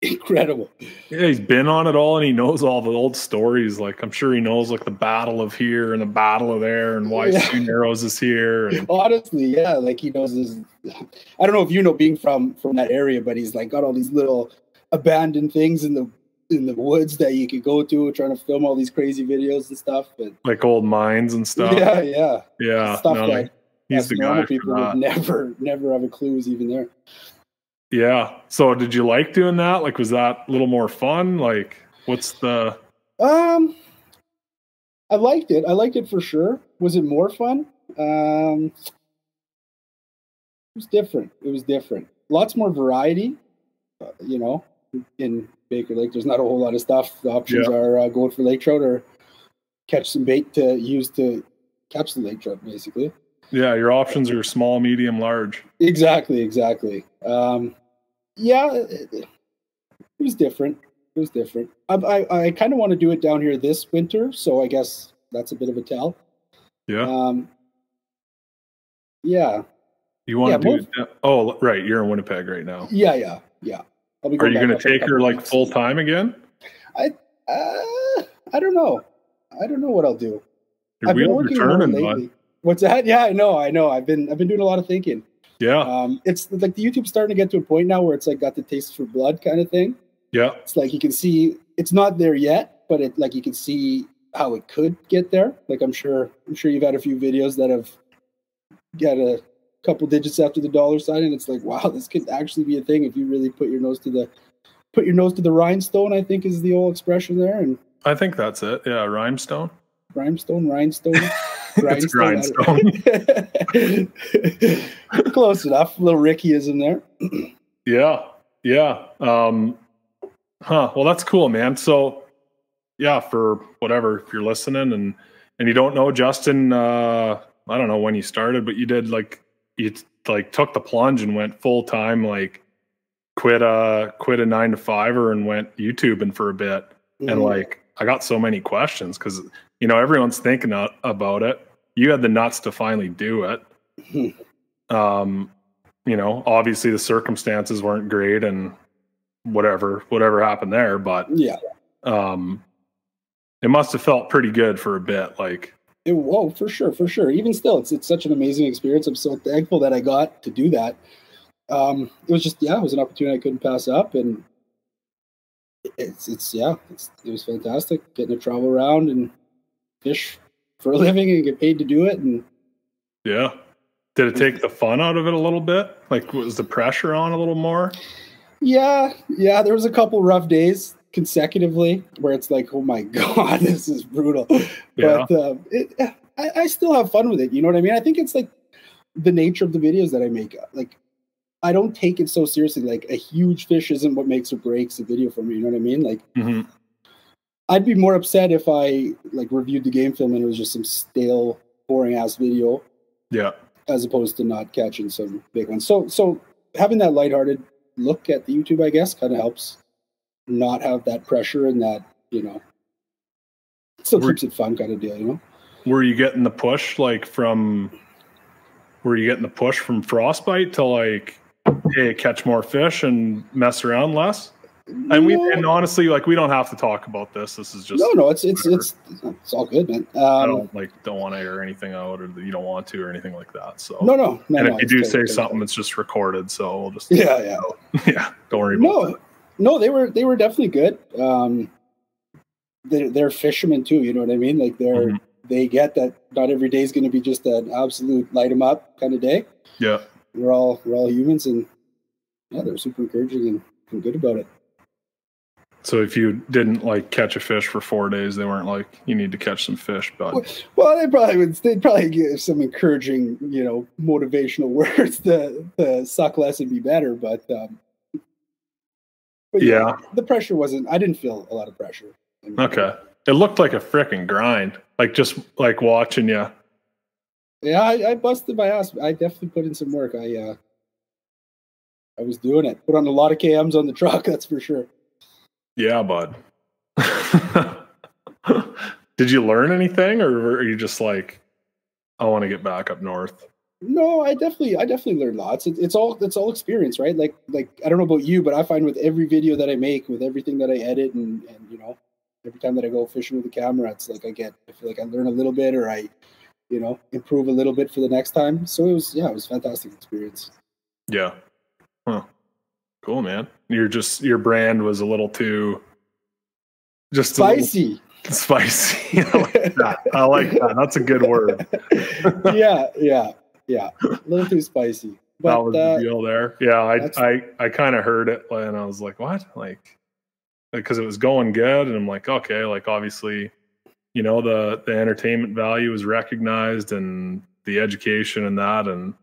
incredible. Yeah, he's been on it all, and he knows all the old stories. Like I'm sure he knows like the battle of here and the battle of there, and why Sioux Narrows is here. And honestly, yeah, like he knows this. I don't know if you know, being from that area, but he's like got all these little abandoned things in the woods that you could go to, trying to film all these crazy videos and stuff, but like old mines and stuff. Yeah. Stuff that he's the guy. People would never have a clue is even there. Yeah. So did you like doing that? Like, was that a little more fun? Like, what's the? I liked it. I liked it for sure. Was it more fun? It was different. Lots more variety. You know, in Baker Lake, there's not a whole lot of stuff. The options are going for lake trout or catch some bait to use to catch the lake trout, basically. Yeah, your options are small, medium, large. Exactly. Yeah, it was different. I kind of want to do it down here this winter, so I guess that's a bit of a tell. Yeah. Yeah. You want to do it? Oh, right. You're in Winnipeg right now. Yeah. Are you going to take her like full time again? I don't know. I don't know what I'll do. Your I've been wheels are working more turning, lately. bud. What's that? Yeah, I know. I've been doing a lot of thinking. Yeah. It's like the YouTube's starting to get to a point now where it's like got the taste for blood kind of thing. Yeah. It's like you can see it's not there yet, but it like you can see how it could get there. Like I'm sure you've had a few videos that have got a couple digits after the dollar sign, and it's like, wow, this could actually be a thing if you really put your nose to the rhinestone, I think is the old expression there. And I think that's it. Yeah, rhinestone. Rhinestone. It's grindstone. Close enough. A little Rickyism there. Yeah. Well, that's cool, man. So yeah, for whatever, if you're listening and you don't know, Justin, I don't know when you started, but you did you took the plunge and went full time, like quit a 9 to 5er and went YouTubing for a bit. Mm-hmm. And like, I got so many questions because, you know, everyone's thinking about it. You had the nuts to finally do it. Mm-hmm. You know, obviously the circumstances weren't great and whatever happened there, but yeah. It must have felt pretty good for a bit. Like, oh, for sure. Even still, it's such an amazing experience. I'm so thankful that I got to do that. It was just, it was an opportunity I couldn't pass up, and it was fantastic getting to travel around and fish for a living and get paid to do it. And yeah, did it take the fun out of it a little bit? Like, was the pressure on a little more? Yeah. There was a couple rough days consecutively where it's like, oh my God, this is brutal. Yeah. But I still have fun with it. You know what I mean? I think it's like the nature of the videos that I make. Like, I don't take it so seriously. Like, a huge fish isn't what makes or breaks a video for me. You know what I mean? Like, mm-hmm. I'd be more upset if I like reviewed the game film and it was just some stale, boring ass video. Yeah. As opposed to not catching some big ones. So having that lighthearted look at the YouTube, I guess, kind of helps not have that pressure and that, you know, still keeps it fun kind of deal, you know? Were you getting the push from Frostbite to like, hey, catch more fish and mess around less? And honestly, like, we don't have to talk about this. This is just no. It's all good, man. I don't want to air anything out, or you don't want to, or anything like that. So no. And if you do say something, it's just recorded. So we'll just yeah. Don't worry about it. No, they were definitely good. They're fishermen too. You know what I mean? Like they get that not every day is going to be just an absolute light 'em up kind of day. Yeah, we're all humans, and they're super encouraging and good about it. So if you didn't like catch a fish for 4 days, they weren't like, you need to catch some fish, bud. Well, they'd probably give some encouraging, you know, motivational words to suck less and be better. But yeah, the pressure wasn't. I didn't feel a lot of pressure. Okay, it looked like a freaking grind, like just like watching you. Yeah, I busted my ass. I definitely put in some work. I was doing it. Put on a lot of KMs on the truck. That's for sure. Yeah, bud. Did you learn anything, or are you just like, I want to get back up north? No, I definitely learned lots. It's all experience, right? Like I don't know about you, but I find with every video that I make, with everything that I edit, and you know, every time that I go fishing with the camera, it's like I feel like I learn a little bit, or I, you know, improve a little bit for the next time. So it was a fantastic experience. Yeah. Huh. Cool, man. Your brand was a little too spicy. Spicy. I like that. That's a good word. Yeah. A little too spicy. But, that was the deal there. Yeah, I kind of heard it and I was like, what? Like, because it was going good, and I'm like, okay, like obviously, you know, the entertainment value is recognized and the education and that, and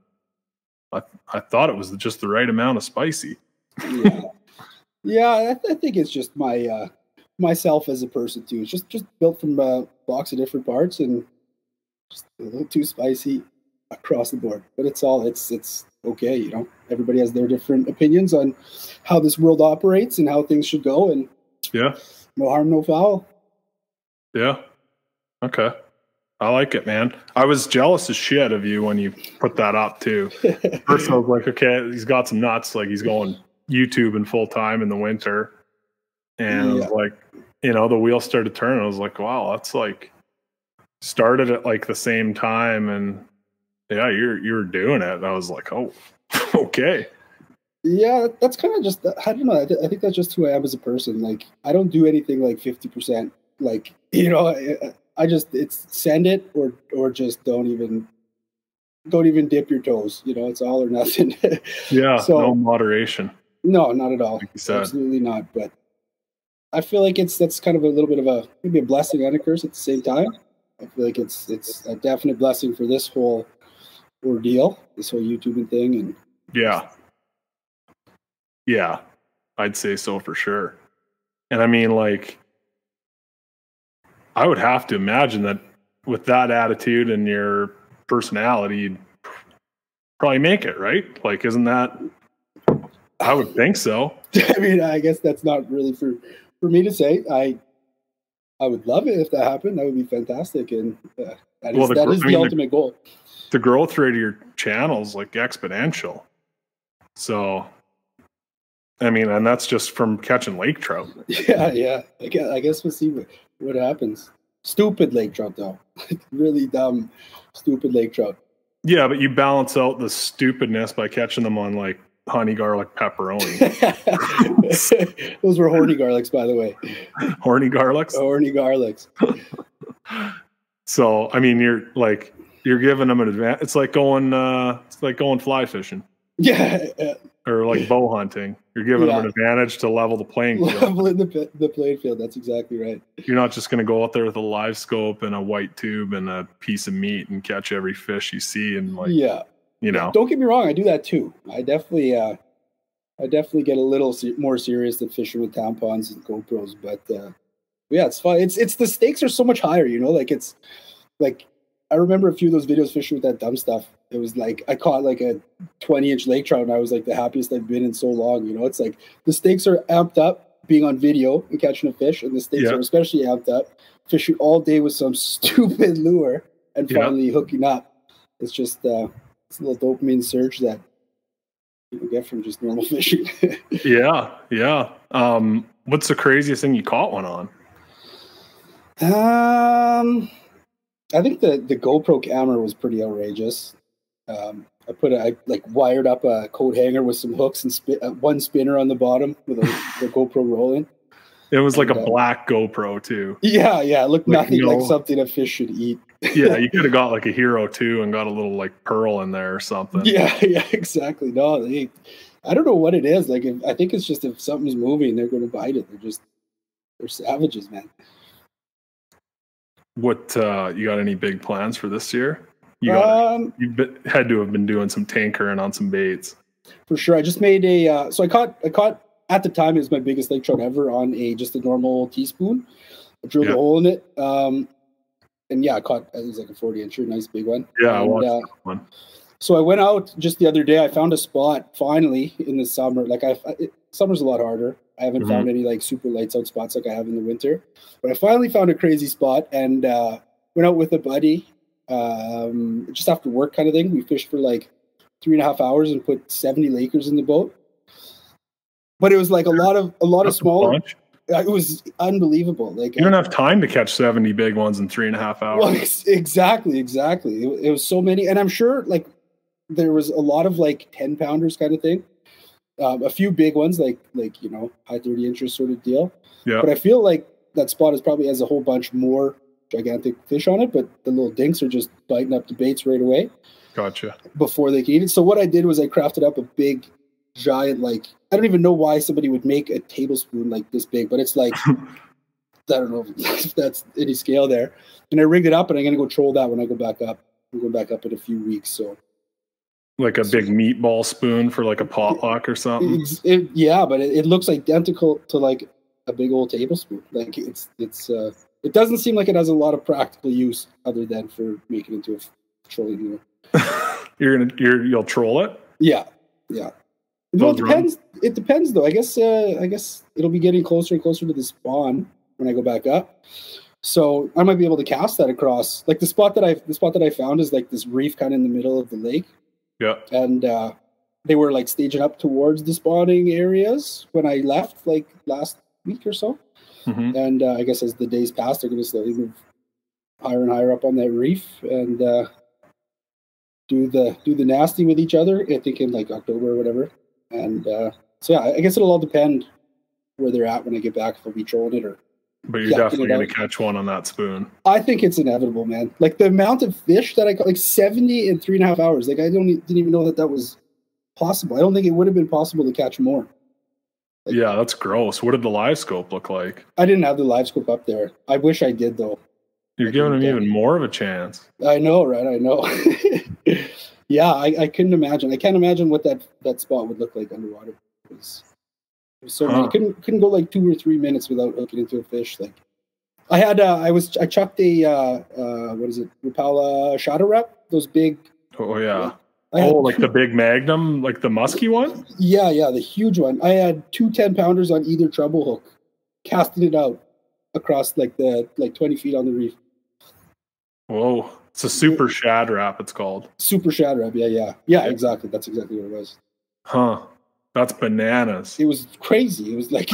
I thought it was just the right amount of spicy. Yeah, I think it's just my myself as a person too. It's just built from a box of different parts, and just a little too spicy across the board. But it's okay, you know. Everybody has their different opinions on how this world operates and how things should go, and no harm, no foul. Yeah. Okay. I like it, man. I was jealous as shit of you when you put that up too. First I was like, okay, he's got some nuts, like he's going YouTube in full time in the winter. And I was like, you know, the wheel started turning. I was like, wow, that's like started at like the same time, and yeah, you're doing it. And I was like, oh, okay. Yeah, that's kind of just, I don't know. I think that's just who I am as a person. Like, I don't do anything like 50%. Like, you know, I just, it's send it or just don't even dip your toes. You know, it's all or nothing. Yeah, So no moderation. no, not at all. Like you said. Absolutely not. But I feel like that's kind of a little bit of a, maybe a blessing and a curse at the same time. I feel like it's a definite blessing for this whole ordeal, this whole YouTubing thing. And yeah, I'd say so for sure. And I mean, like, I would have to imagine that with that attitude and your personality, you'd probably make it, right? Like, isn't that? I would think so. I mean, I guess that's not really for me to say. I would love it if that happened. That would be fantastic, and that is the ultimate goal. The growth rate of your channel is like exponential. So, I mean, and that's just from catching lake trout. Yeah. I guess we'll see what happens. Stupid lake trout, though. Really dumb, stupid lake trout. Yeah, but you balance out the stupidness by catching them on like honey garlic pepperoni. Those were horny garlics, by the way. Horny garlics? Horny garlics. So, I mean, you're giving them an advantage. It's like going fly fishing. Yeah. Or like bow hunting. You're giving them an advantage to level the playing field. Leveling the playing field. That's exactly right. You're not just going to go out there with a live scope and a white tube and a piece of meat and catch every fish you see and like, you know. Don't get me wrong. I do that too. I definitely get a little more serious than fishing with tampons and GoPros, but yeah, it's fun. It's the stakes are so much higher, you know. Like it's like I remember a few of those videos fishing with that dumb stuff. It was like I caught like a 20-inch lake trout, and I was like the happiest I've been in so long. You know, it's like the stakes are amped up being on video and catching a fish, and the stakes are especially amped up fishing all day with some stupid lure and finally hooking up. It's just it's a little dopamine surge that you get from just normal fishing. Yeah. What's the craziest thing you caught one on? I think the GoPro camera was pretty outrageous. I wired up a coat hanger with some hooks and one spinner on the bottom with the GoPro rolling. It was like a black GoPro too. Yeah. It looked nothing like something a fish should eat. Yeah, you could have got like a Hero 2 and got a little like pearl in there or something. Yeah, exactly. No, I don't know what it is. Like, I think it's just if something's moving, they're going to bite it. They're savages, man. What you got any big plans for this year? You had to have been doing some tankering on some baits. For sure. I just made so I caught at the time it was my biggest lake trout ever on just a normal teaspoon. I drilled a hole in it. And yeah, I caught it was like a 40-incher, nice big one. Yeah, I watched that one. So I went out just the other day. I found a spot finally in the summer. Like summer's a lot harder. I haven't found any like super lights out spots like I have in the winter. But I finally found a crazy spot and went out with a buddy just after work kind of thing. We fished for like 3.5 hours and put 70 Lakers in the boat. But it was like a lot of smaller. It was unbelievable. Like you don't have time to catch 70 big ones in 3.5 hours. Well, exactly. It was so many, and I'm sure like there was a lot of like 10-pounders kind of thing. A few big ones, like you know, high 30-inches sort of deal. Yeah. But I feel like that spot probably has a whole bunch more gigantic fish on it, but the little dinks are just biting up the baits right away. Gotcha. Before they can eat it. So what I did was I crafted up a big, giant, like I don't even know why somebody would make a tablespoon like this big, but it's like I don't know if that's any scale there. And I rigged it up, and I'm gonna go troll that when I go back up. I'm going back up in a few weeks, so. Like a big meatball spoon for like a potluck or something. Yeah, but it looks identical to like a big old tablespoon. Like it doesn't seem like it has a lot of practical use other than for making it into a trolling lure. You'll troll it? Yeah. Well, it depends. It depends though. I guess it'll be getting closer and closer to the spawn when I go back up. So I might be able to cast that across. Like the spot that I found is like this reef kind of in the middle of the lake. Yeah. And they were like staging up towards the spawning areas when I left like last week or so. And I guess as the days pass, they're going to slowly move higher and higher up on that reef and do the nasty with each other. I think in like October or whatever. And so yeah, I guess it'll all depend where they're at when I get back, if I'll be trolling it or. But you're definitely going to catch one on that spoon. I think it's inevitable, man. Like the amount of fish that I caught, like 70 in 3.5 hours. Like I didn't even know that was possible. I don't think it would have been possible to catch more. Like, yeah, that's gross. What did the live scope look like? I didn't have the live scope up there. I wish I did though. You're giving them even more of a chance. I know, right? I know. Yeah, I couldn't imagine. I can't imagine what that spot would look like underwater. It was so many. Couldn't go like 2 or 3 minutes without hooking into a fish. Like I had, I chucked a what is it? Rapala shadow wrap. Those big. Oh yeah. Like the big Magnum, like the musky one. Yeah, the huge one. I had 2 10-pounders on either treble hook, casting it out across like 20 feet on the reef. Whoa. It's a super shad wrap, it's called. Super shad wrap, yeah, exactly. That's exactly what it was. Huh. That's bananas. It was crazy. It was like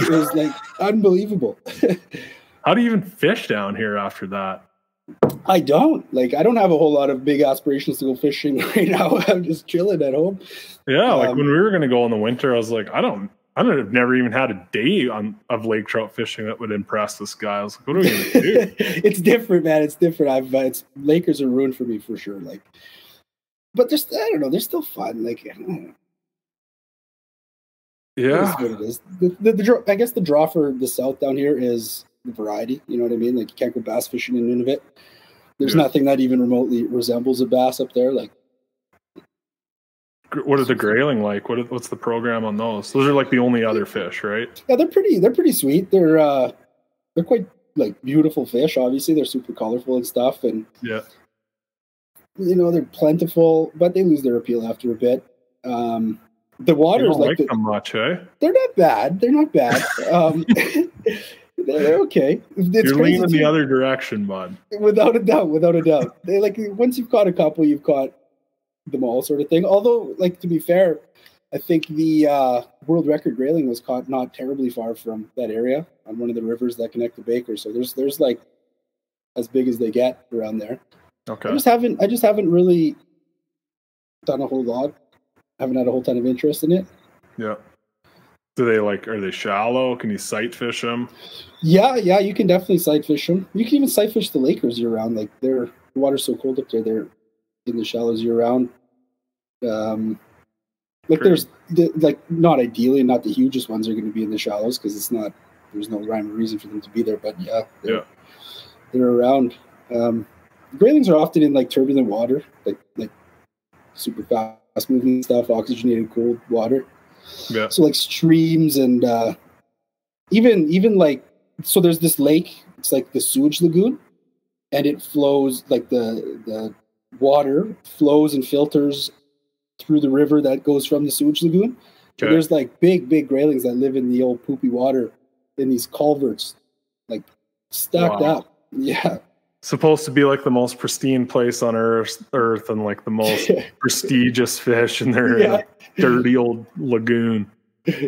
unbelievable. How do you even fish down here after that? I don't have a whole lot of big aspirations to go fishing right now. I'm just chilling at home. Yeah, like when we were gonna go in the winter, I was like, I've never even had a day of lake trout fishing that would impress this guy. I was like, what are we gonna do? It's different, man. It's different. Lakers are ruined for me for sure. Like, but I don't know. They're still fun. Like, I don't know. Yeah, what it is. I guess the draw for the south down here is the variety. You know what I mean? Like, you can't go bass fishing in Nunavut. There's nothing that even remotely resembles a bass up there. Like, what is the grayling like? What's the program on those? Those are like the only other fish, right? Yeah, they're pretty sweet. They're quite like beautiful fish. Obviously, they're super colorful and stuff, and yeah, you know, they're plentiful, but they lose their appeal after a bit. The water's like them much, eh? They're not bad. They're not bad. They're okay. You're leaning the other direction, bud. Without a doubt. They like, once you've caught a couple, you've caught them all, sort of thing. Although, like, to be fair, I think the world record grayling was caught not terribly far from that area on one of the rivers that connect to Baker. So there's like as big as they get around there. Okay. I just haven't really done a whole lot. Haven't had a whole ton of interest in it. Yeah. Are they shallow? Can you sight fish them? Yeah, you can definitely sight fish them. You can even sight fish the Lakers year round. Like, the water's so cold up there, they're in the shallows year round. Like, there's not ideally, not the hugest ones are going to be in the shallows because there's no rhyme or reason for them to be there. But yeah, they're around. Graylings are often in like turbulent water, like super fast moving stuff, oxygenated cold water. Yeah. So like streams and even like, so there's this lake, it's like the sewage lagoon, and it flows, like the water flows and filters through the river that goes from the sewage lagoon. Okay. So there's like big graylings that live in the old poopy water in these culverts, like stacked up. Yeah. Supposed to be like the most pristine place on earth and like the most prestigious fish, and they're in a dirty old lagoon.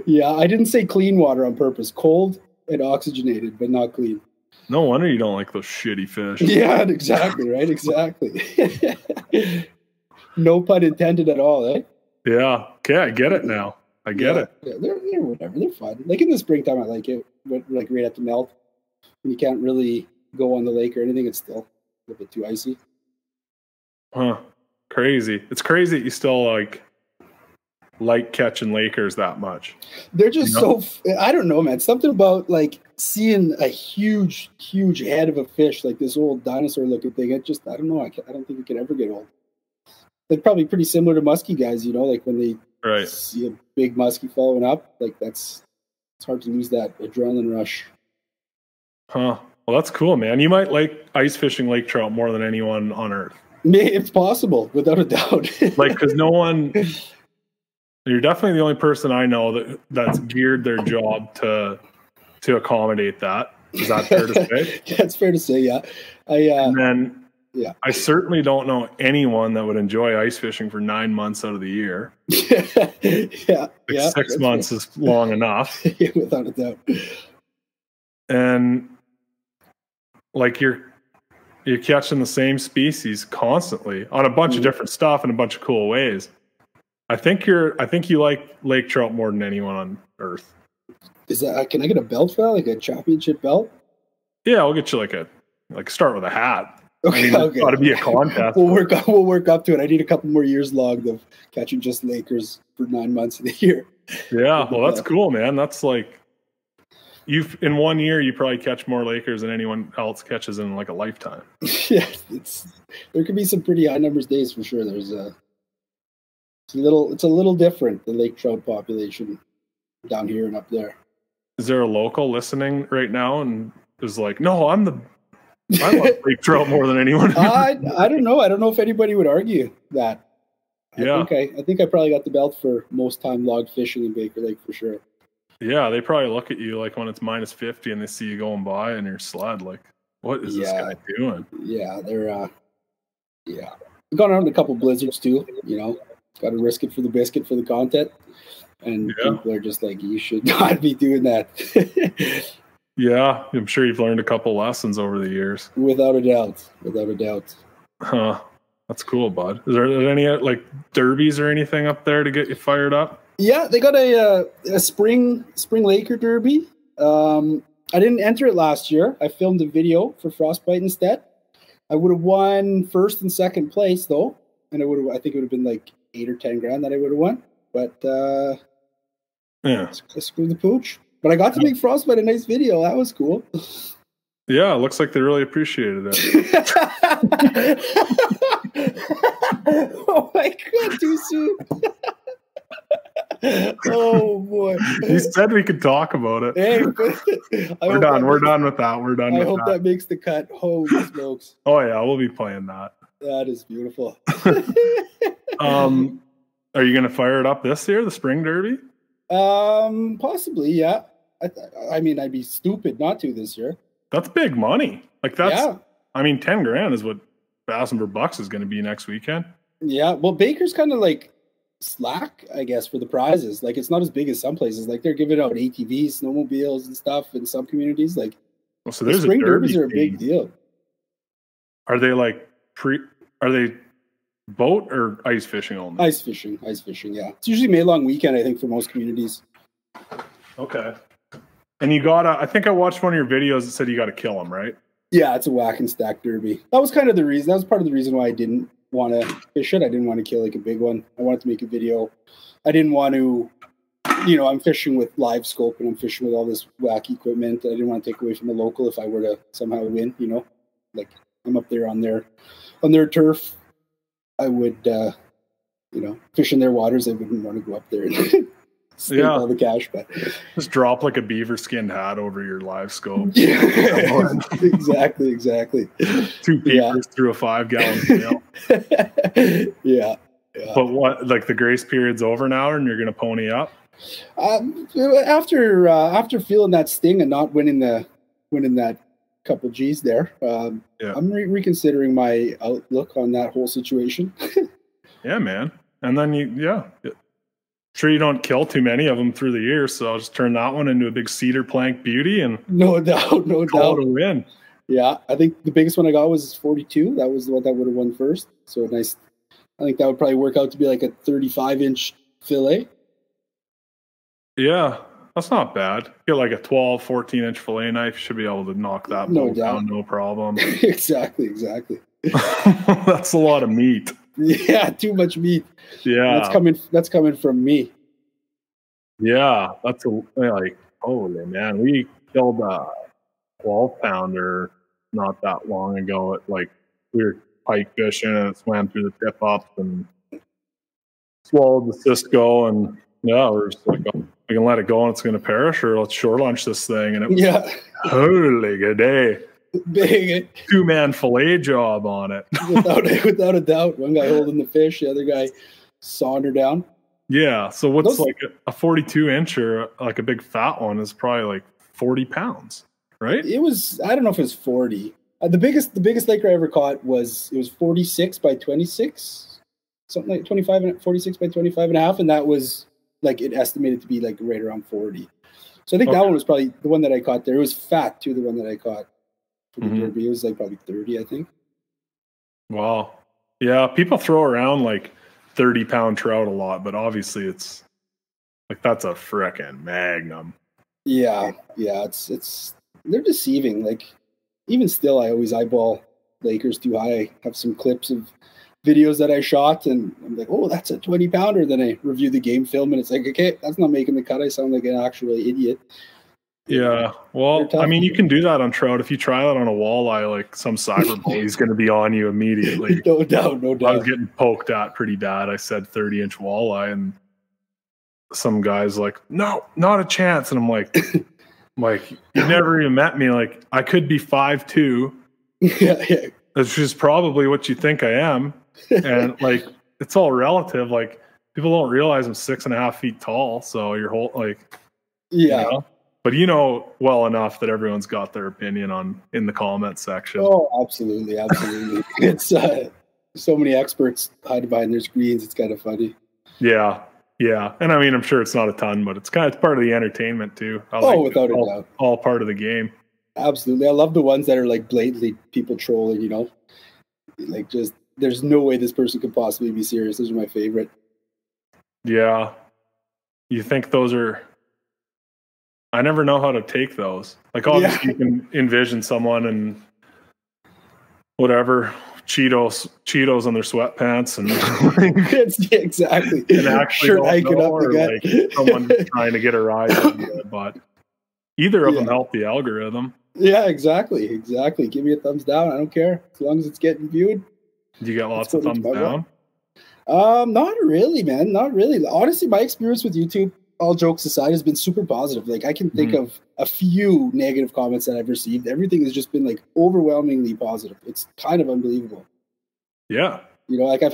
Yeah, I didn't say clean water on purpose. Cold and oxygenated, but not clean. No wonder you don't like those shitty fish. Yeah, exactly, right? Exactly. No pun intended at all, eh? Yeah. Okay, I get it now. I get it. Yeah, they're whatever. They're fun. Like in the springtime, I like it. But like right at the melt, when you can't really go on the lake or anything, it's still a little bit too icy. Huh. Crazy. It's crazy that you still like catching Lakers that much. They're just so, I don't know, man. Something about like seeing a huge head of a fish, like this old dinosaur looking thing. I don't know. I don't think it can ever get old. Like probably pretty similar to muskie guys, you know, like when they see a big muskie following up, like it's hard to lose that adrenaline rush. Huh. Well, that's cool, man. You might like ice fishing lake trout more than anyone on earth. It's possible, without a doubt. Like, because you're definitely the only person I know that's geared their job to accommodate that. Is that fair to say? That's fair to say, yeah. And then I certainly don't know anyone that would enjoy ice fishing for 9 months out of the year. Yeah. 6 months is long enough. Without a doubt. and like you're catching the same species constantly on a bunch of different stuff in a bunch of cool ways. I think you like lake trout more than anyone on earth. Is that, can I get a belt for that, like a championship belt? Yeah, I'll get you like start with a hat. Okay, I mean, it's got to be a contest. We'll work up to it. I need a couple more years logged of catching just Lakers for 9 months of the year. Yeah, well, that's cool, man. That's like in 1 year you probably catch more Lakers than anyone else catches in like a lifetime. Yeah, there could be some pretty high numbers days for sure. There's it's a little different, the lake trout population down here and up there. Is there a local listening right now and is like, no, I love lake trout more than anyone? I don't know. I don't know if anybody would argue that. Yeah, I think I probably got the belt for most time logged fishing in Baker Lake for sure. Yeah, they probably look at you like when it's minus 50 and they see you going by in your sled, like, what is this guy doing? Yeah, they're We've gone around a couple blizzards too, you know. Got to risk it for the biscuit for the content. And people are just like, you should not be doing that. Yeah, I'm sure you've learned a couple lessons over the years. Without a doubt. Without a doubt. Huh. That's cool, bud. Is there any like derbies or anything up there to get you fired up? Yeah, they got a spring Laker derby. I didn't enter it last year. I filmed a video for Frostbite instead. I would have won first and second place though, and I think it would have been like 8 or 10 grand that I would have won. But I screwed the pooch. But I got to make Frostbite a nice video. That was cool. Yeah, it looks like they really appreciated it. Oh my god, too soon. Oh boy. You said we could talk about it. Hey, we're done. We're done with that. We're done with that. I hope that makes the cut. Holy smokes. Oh yeah, we'll be playing that. That is beautiful. Are you gonna fire it up this year, the spring derby? Possibly, yeah. I mean, I'd be stupid not to this year. That's big money. Like I mean, 10 grand is what Bass for Bucks is going to be next weekend. Yeah, well, Baker's kind of like slack, I guess, for the prizes. Like, it's not as big as some places. Like, they're giving out ATVs, snowmobiles, and stuff in some communities. Like, so there's spring derbies are a big deal. Are they like Are they boat or ice fishing only? Ice fishing, yeah. It's usually May long weekend, I think, for most communities. Okay. And you gotta, I think I watched one of your videos that said you gotta kill them, right? Yeah, it's a whack and stack derby. That was kind of the reason. That was part of the reason why I didn't want to fish it. I didn't want to kill like a big one. I wanted to make a video. I didn't want to, you know, I'm fishing with live scope and I'm fishing with all this wacky equipment. I didn't want to take away from the local if I were to somehow win, you know. Like, I'm up there on their turf. I would, you know, fish in their waters. I wouldn't want to go up there and steal all the cash. But just drop like a beaver skinned hat over your live scope. Yeah, exactly. 2 peepers through a 5-gallon pail. Yeah. But what, like the grace period's over now, and you're gonna pony up? After feeling that sting and not winning that couple G's there, I'm reconsidering my outlook on that whole situation. Yeah, man. And then sure you don't kill too many of them through the year, so I'll just turn that one into a big cedar plank beauty and no doubt call it a win. Yeah, I think the biggest one I got was 42. That was the one that would have won first. So nice. I think that would probably work out to be like a 35-inch fillet. Yeah, that's not bad. Get like a 12, 14-inch fillet knife. You should be able to knock that down, no problem. Exactly. That's a lot of meat. Yeah, too much meat. Yeah, that's coming from me. Yeah, that's like, holy man. We killed a 12-pounder not that long ago. We were pike fishing and it swam through the tip ups and swallowed the Cisco, and we're just like, we can let it go and it's going to perish, or let's shore lunch this thing. And it was holy good day. Big 2-man fillet job on it. without a doubt. One guy holding the fish, the other guy sawing her down. Yeah. So what's like a 42-inch or like a big fat one is probably like 40 pounds, right? It was, I don't know if it was 40. The biggest Laker I ever caught was 46 by 26, something like 46 by 25 and a half, and that was like it estimated to be like right around 40. So I think that one was probably the one that I caught there. It was fat too, the one that I caught for the derby. It was like probably 30, I think. Wow. Yeah, people throw around like 30-pound trout a lot, but obviously it's like that's a frickin' magnum. Yeah, it's they're deceiving. Like even still, I always eyeball Lakers too high. I have some clips of videos that I shot, and I'm like, oh, that's a 20-pounder. Then I review the game film, and it's like, okay, that's not making the cut. I sound like an actual idiot. Yeah, well, I mean, you can do that on trout. If you try that on a walleye, like some cyber bully's going to be on you immediately. No doubt. I was getting poked at pretty bad. I said 30-inch walleye, and some guy's like, no, not a chance. And I'm like, you never even met me. Like, I could be 5'2". Yeah. That's just probably what you think I am. And like, it's all relative. Like, people don't realize I'm 6.5 feet tall. So your whole yeah. You know? But you know well enough that everyone's got their opinion in the comment section. Oh, absolutely. It's so many experts hide behind their screens. It's kind of funny. Yeah. And I mean, I'm sure it's not a ton, but it's part of the entertainment too. Without a doubt. All part of the game. Absolutely. I love the ones that are like blatantly people trolling, like just there's no way this person could possibly be serious. Those are my favorite. Yeah. You think those are... I never know how to take those. Like, obviously, you can envision someone and whatever, Cheetos on their sweatpants, and exactly. And actually shirt hiking up the gut. Like someone trying to get a rise out of you, but either of them help the algorithm. Yeah, exactly. Give me a thumbs down. I don't care as long as it's getting viewed. Do you get lots of thumbs down? Not really, man. Not really. Honestly, my experience with YouTube, all jokes aside, has been super positive. Like, I can think of a few negative comments that I've received. Everything has just been like overwhelmingly positive. It's kind of unbelievable. Yeah. Like I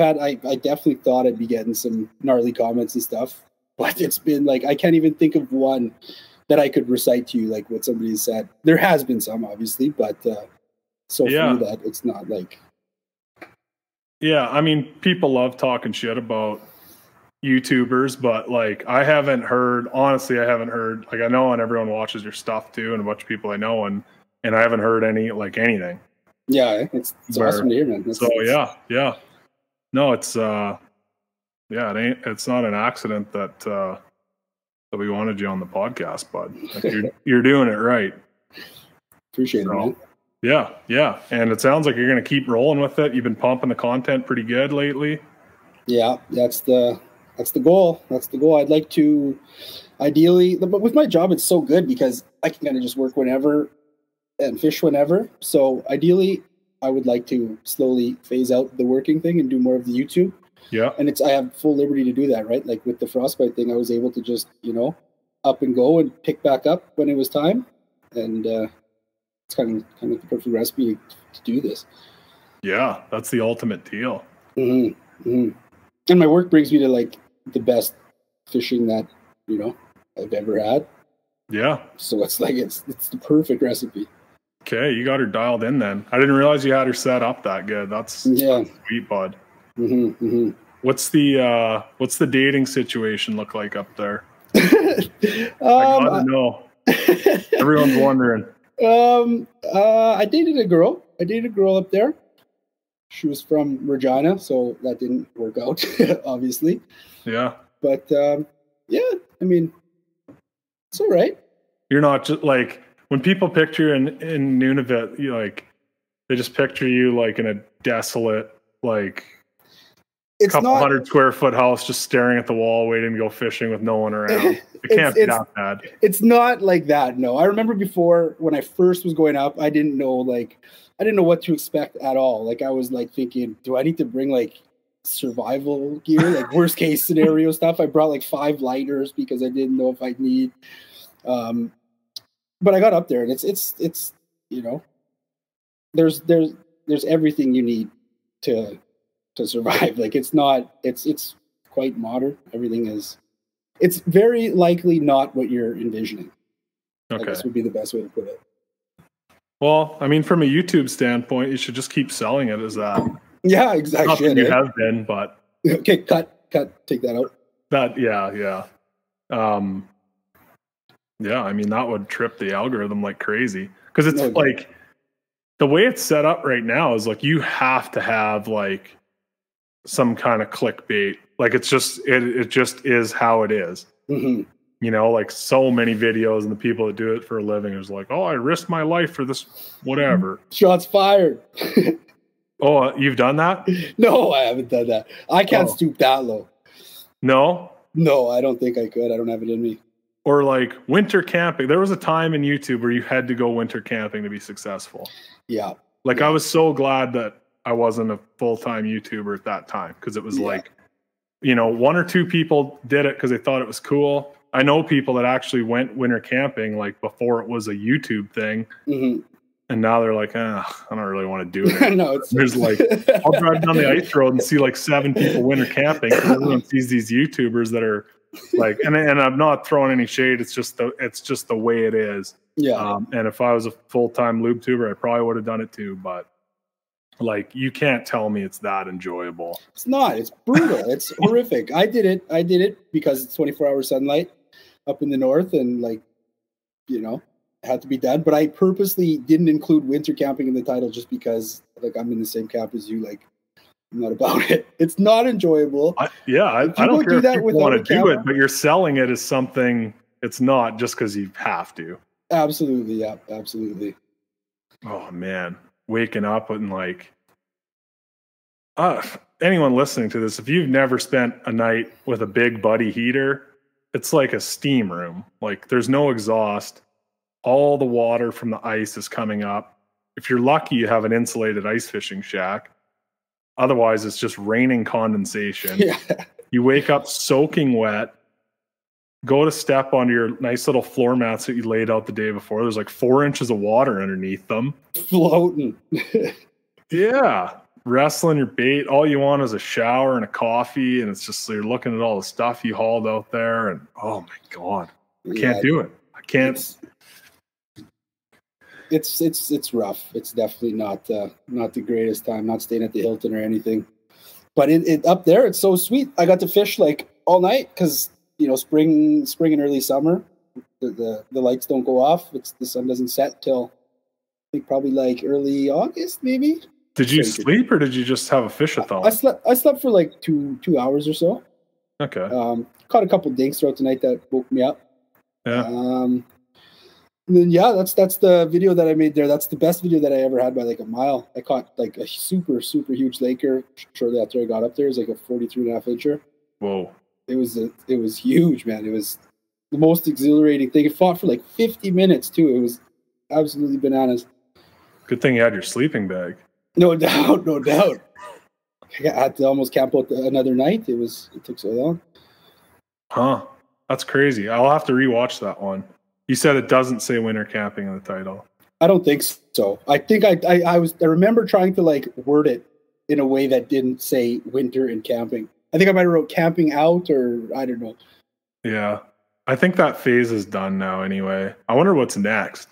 definitely thought I'd be getting some gnarly comments and stuff, but it's been like, I can't even think of one that I could recite to you, like what somebody said. There has been some, obviously, but so few that it's not like. Yeah, I mean, people love talking shit about YouTubers, but like I haven't heard, like, I know, and everyone watches your stuff too, and a bunch of people I know, and I haven't heard anything. Yeah, it's awesome to hear, man. Yeah. No, it's it's not an accident that we wanted you on the podcast, bud. Like, you're doing it right. Appreciate it, man. Yeah. And it sounds like you're going to keep rolling with it. You've been pumping the content pretty good lately. Yeah, that's the goal. I'd like to, ideally, but with my job, it's so good because I can kind of just work whenever and fish whenever. So ideally, I would like to slowly phase out the working thing and do more of the YouTube. Yeah. And I have full liberty to do that, right? Like with the frostbite thing, I was able to just, up and go and pick back up when it was time. And it's kind of the perfect recipe to do this. Yeah, that's the ultimate deal. Mm-hmm. Mm-hmm. And my work brings me to like the best fishing that, I've ever had. Yeah. So it's like, it's the perfect recipe. Okay, you got her dialed in then. I didn't realize you had her set up that good. That's sweet, bud. Mm-hmm, mm-hmm. What's the dating situation look like up there? I gotta know. Everyone's wondering. I dated a girl up there. She was from Regina, so that didn't work out, obviously. Yeah. But yeah, I mean, it's all right. You're not just like, when people picture in Nunavut, they just picture you like in a desolate, like, it's couple not 100 square foot house, just staring at the wall, waiting to go fishing with no one around. It can't be that bad. It's not like that. No, I remember before when I first was going up, I didn't know what to expect at all. Like, I was like thinking, do I need to bring like survival gear, like worst case scenario stuff? I brought like 5 lighters because I didn't know if I'd need. But I got up there, and it's there's everything you need to survive. Like, it's quite modern. Everything is. It's very likely not what you're envisioning. Okay. I guess would be the best way to put it. Well, I mean, from a YouTube standpoint, you should just keep selling it as that. Yeah, exactly. Not that you have been, but okay, cut, take that out. Yeah. Yeah, I mean, that would trip the algorithm like crazy. Because it's No, like, the way it's set up right now is like, you have to have like some kind of clickbait. Like, it's just, it just is how it is. Mm-hmm. You know, like so many videos and the people that do it for a living is like, oh, I risked my life for this, whatever. Shots fired. Oh, you've done that? No, I haven't done that. I can't stoop that low. No? No, I don't think I could. I don't have it in me. Or like winter camping. There was a time in YouTube where you had to go winter camping to be successful. Yeah. Like, I was so glad that I wasn't a full-time YouTuber at that time, because it was like, you know, 1 or 2 people did it because they thought it was cool. I know people that actually went winter camping like before it was a YouTube thing. Mm-hmm. And now they're like, I don't really want to do it. No, There's like, I'll drive down the ice road and see like 7 people winter camping. Everyone sees these YouTubers that are like, and I'm not throwing any shade. It's just the way it is. Yeah. And if I was a full-time lube tuber, I probably would have done it too. But like, you can't tell me it's that enjoyable. It's not. It's brutal. It's horrific. I did it because it's 24-hour sunlight up in the north, and like, you know, it had to be done. But I purposely didn't include winter camping in the title just because like I'm in the same camp as you. Like, I'm not about it. It's not enjoyable. I don't care if people want to do it, but you're selling it as something it's not just because you have to. Absolutely. Yeah, absolutely. Oh man, waking up and like, anyone listening to this, if you've never spent a night with a big buddy heater, it's like a steam room. Like, there's no exhaust. All the water from the ice is coming up. If you're lucky, you have an insulated ice fishing shack. Otherwise, it's just raining condensation. Yeah. You wake up soaking wet, go to step onto your nice little floor mats that you laid out the day before. There's like 4 inches of water underneath them. Floating. Yeah. Wrestling your bait. All you want is a shower and a coffee. And it's just, you're looking at all the stuff you hauled out there. And oh my God, I can't do it. I can't. It's rough. It's definitely not the greatest time. Not staying at the Hilton or anything, but it up there, it's so sweet. I got to fish like all night because, you know, spring and early summer, the lights don't go off. The sun doesn't set till I think probably like early August maybe. Did you sleep or did you just have a fish-a-thon? I slept for like two hours or so. Okay. Caught a couple dinks throughout the night that woke me up. Yeah. And then that's the video that I made there. That's the best video that I ever had by like a mile. I caught like a super huge laker shortly after I got up there. It was like a 43.5 incher. Whoa. It was huge, man. It was the most exhilarating thing. It fought for like 50 minutes too. It was absolutely bananas. Good thing you had your sleeping bag. No doubt, no doubt. I had to almost camp out another night. It took so long. Huh. That's crazy. I'll have to rewatch that one. You said it doesn't say winter camping in the title. I don't think so. I think I remember trying to like word it in a way that didn't say winter and camping. I think I might have wrote camping out, or I don't know. Yeah. I think that phase is done now anyway. I wonder what's next.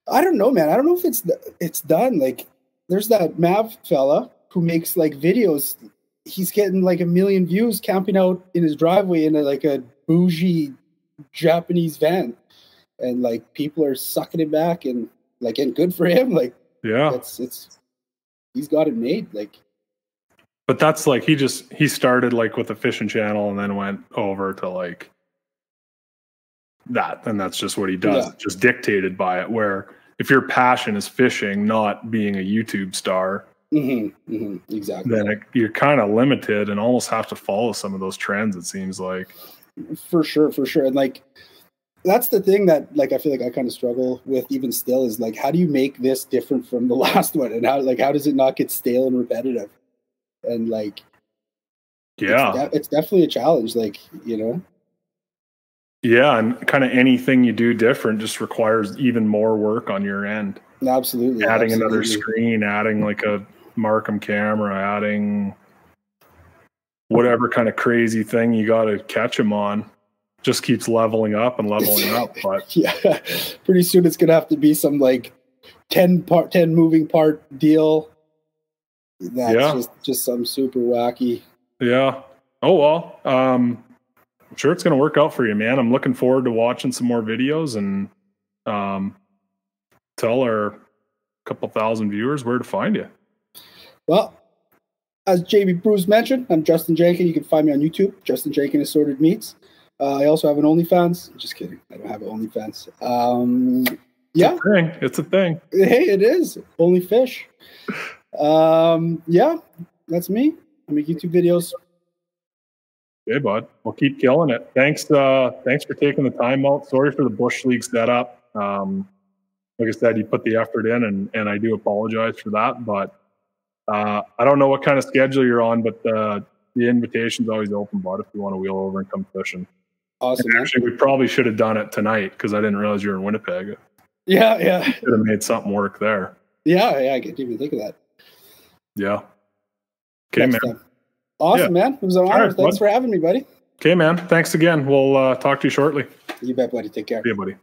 I don't know, man. I don't know if it's done. Like, there's that Mav fella who makes like videos. He's getting like 1 million views camping out in his driveway in a bougie Japanese van. And like people are sucking it back, and like, and good for him. Like, yeah, he's got it made. Like, but that's like he started like with a fishing channel and then went over to like that, and that's just what he does. Yeah. Just dictated by it. Where if your passion is fishing, not being a YouTube star, exactly, then you're kind of limited and almost have to follow some of those trends. It seems like, for sure, and like. That's the thing that like I feel like I kind of struggle with even still is like, how do you make this different from the last one, and how does it not get stale and repetitive? And like, yeah, it's definitely a challenge. Like, you know, yeah, and kind of anything you do different just requires even more work on your end. Absolutely, adding another screen, adding like a Markham camera, adding whatever kind of crazy thing you got to catch them on. Just keeps leveling up and leveling up. But yeah, pretty soon it's gonna have to be some like 10 moving part deal. That's just something super wacky. Yeah. Oh well. sure it's going to work out for you, man. I'm looking forward to watching some more videos and tell our couple thousand viewers where to find you. Well, as JB Bruce mentioned, I'm Justin Jenkin. You can find me on YouTube, Justin Jenkin Assorted Meats. I also have an OnlyFans. Just kidding. I don't have an OnlyFans. Yeah. It's a thing. Hey, it is. Only fish. Yeah, that's me. I make YouTube videos. Hey, bud. We'll keep killing it. Thanks for taking the time out. Sorry for the Bush League setup. Like I said, you put the effort in, and I do apologize for that. But I don't know what kind of schedule you're on, but the invitation's always open, bud, if you want to wheel over and come fishing. Awesome. And actually, we probably should have done it tonight because I didn't realize you were in Winnipeg. Yeah. Could have made something work there. Yeah, I didn't even think of that. Yeah. Okay, man. Time. Awesome, man. It was an honor. Thanks for having me, buddy. Okay, man. Thanks again. We'll talk to you shortly. You bet, buddy. Take care. See you, buddy.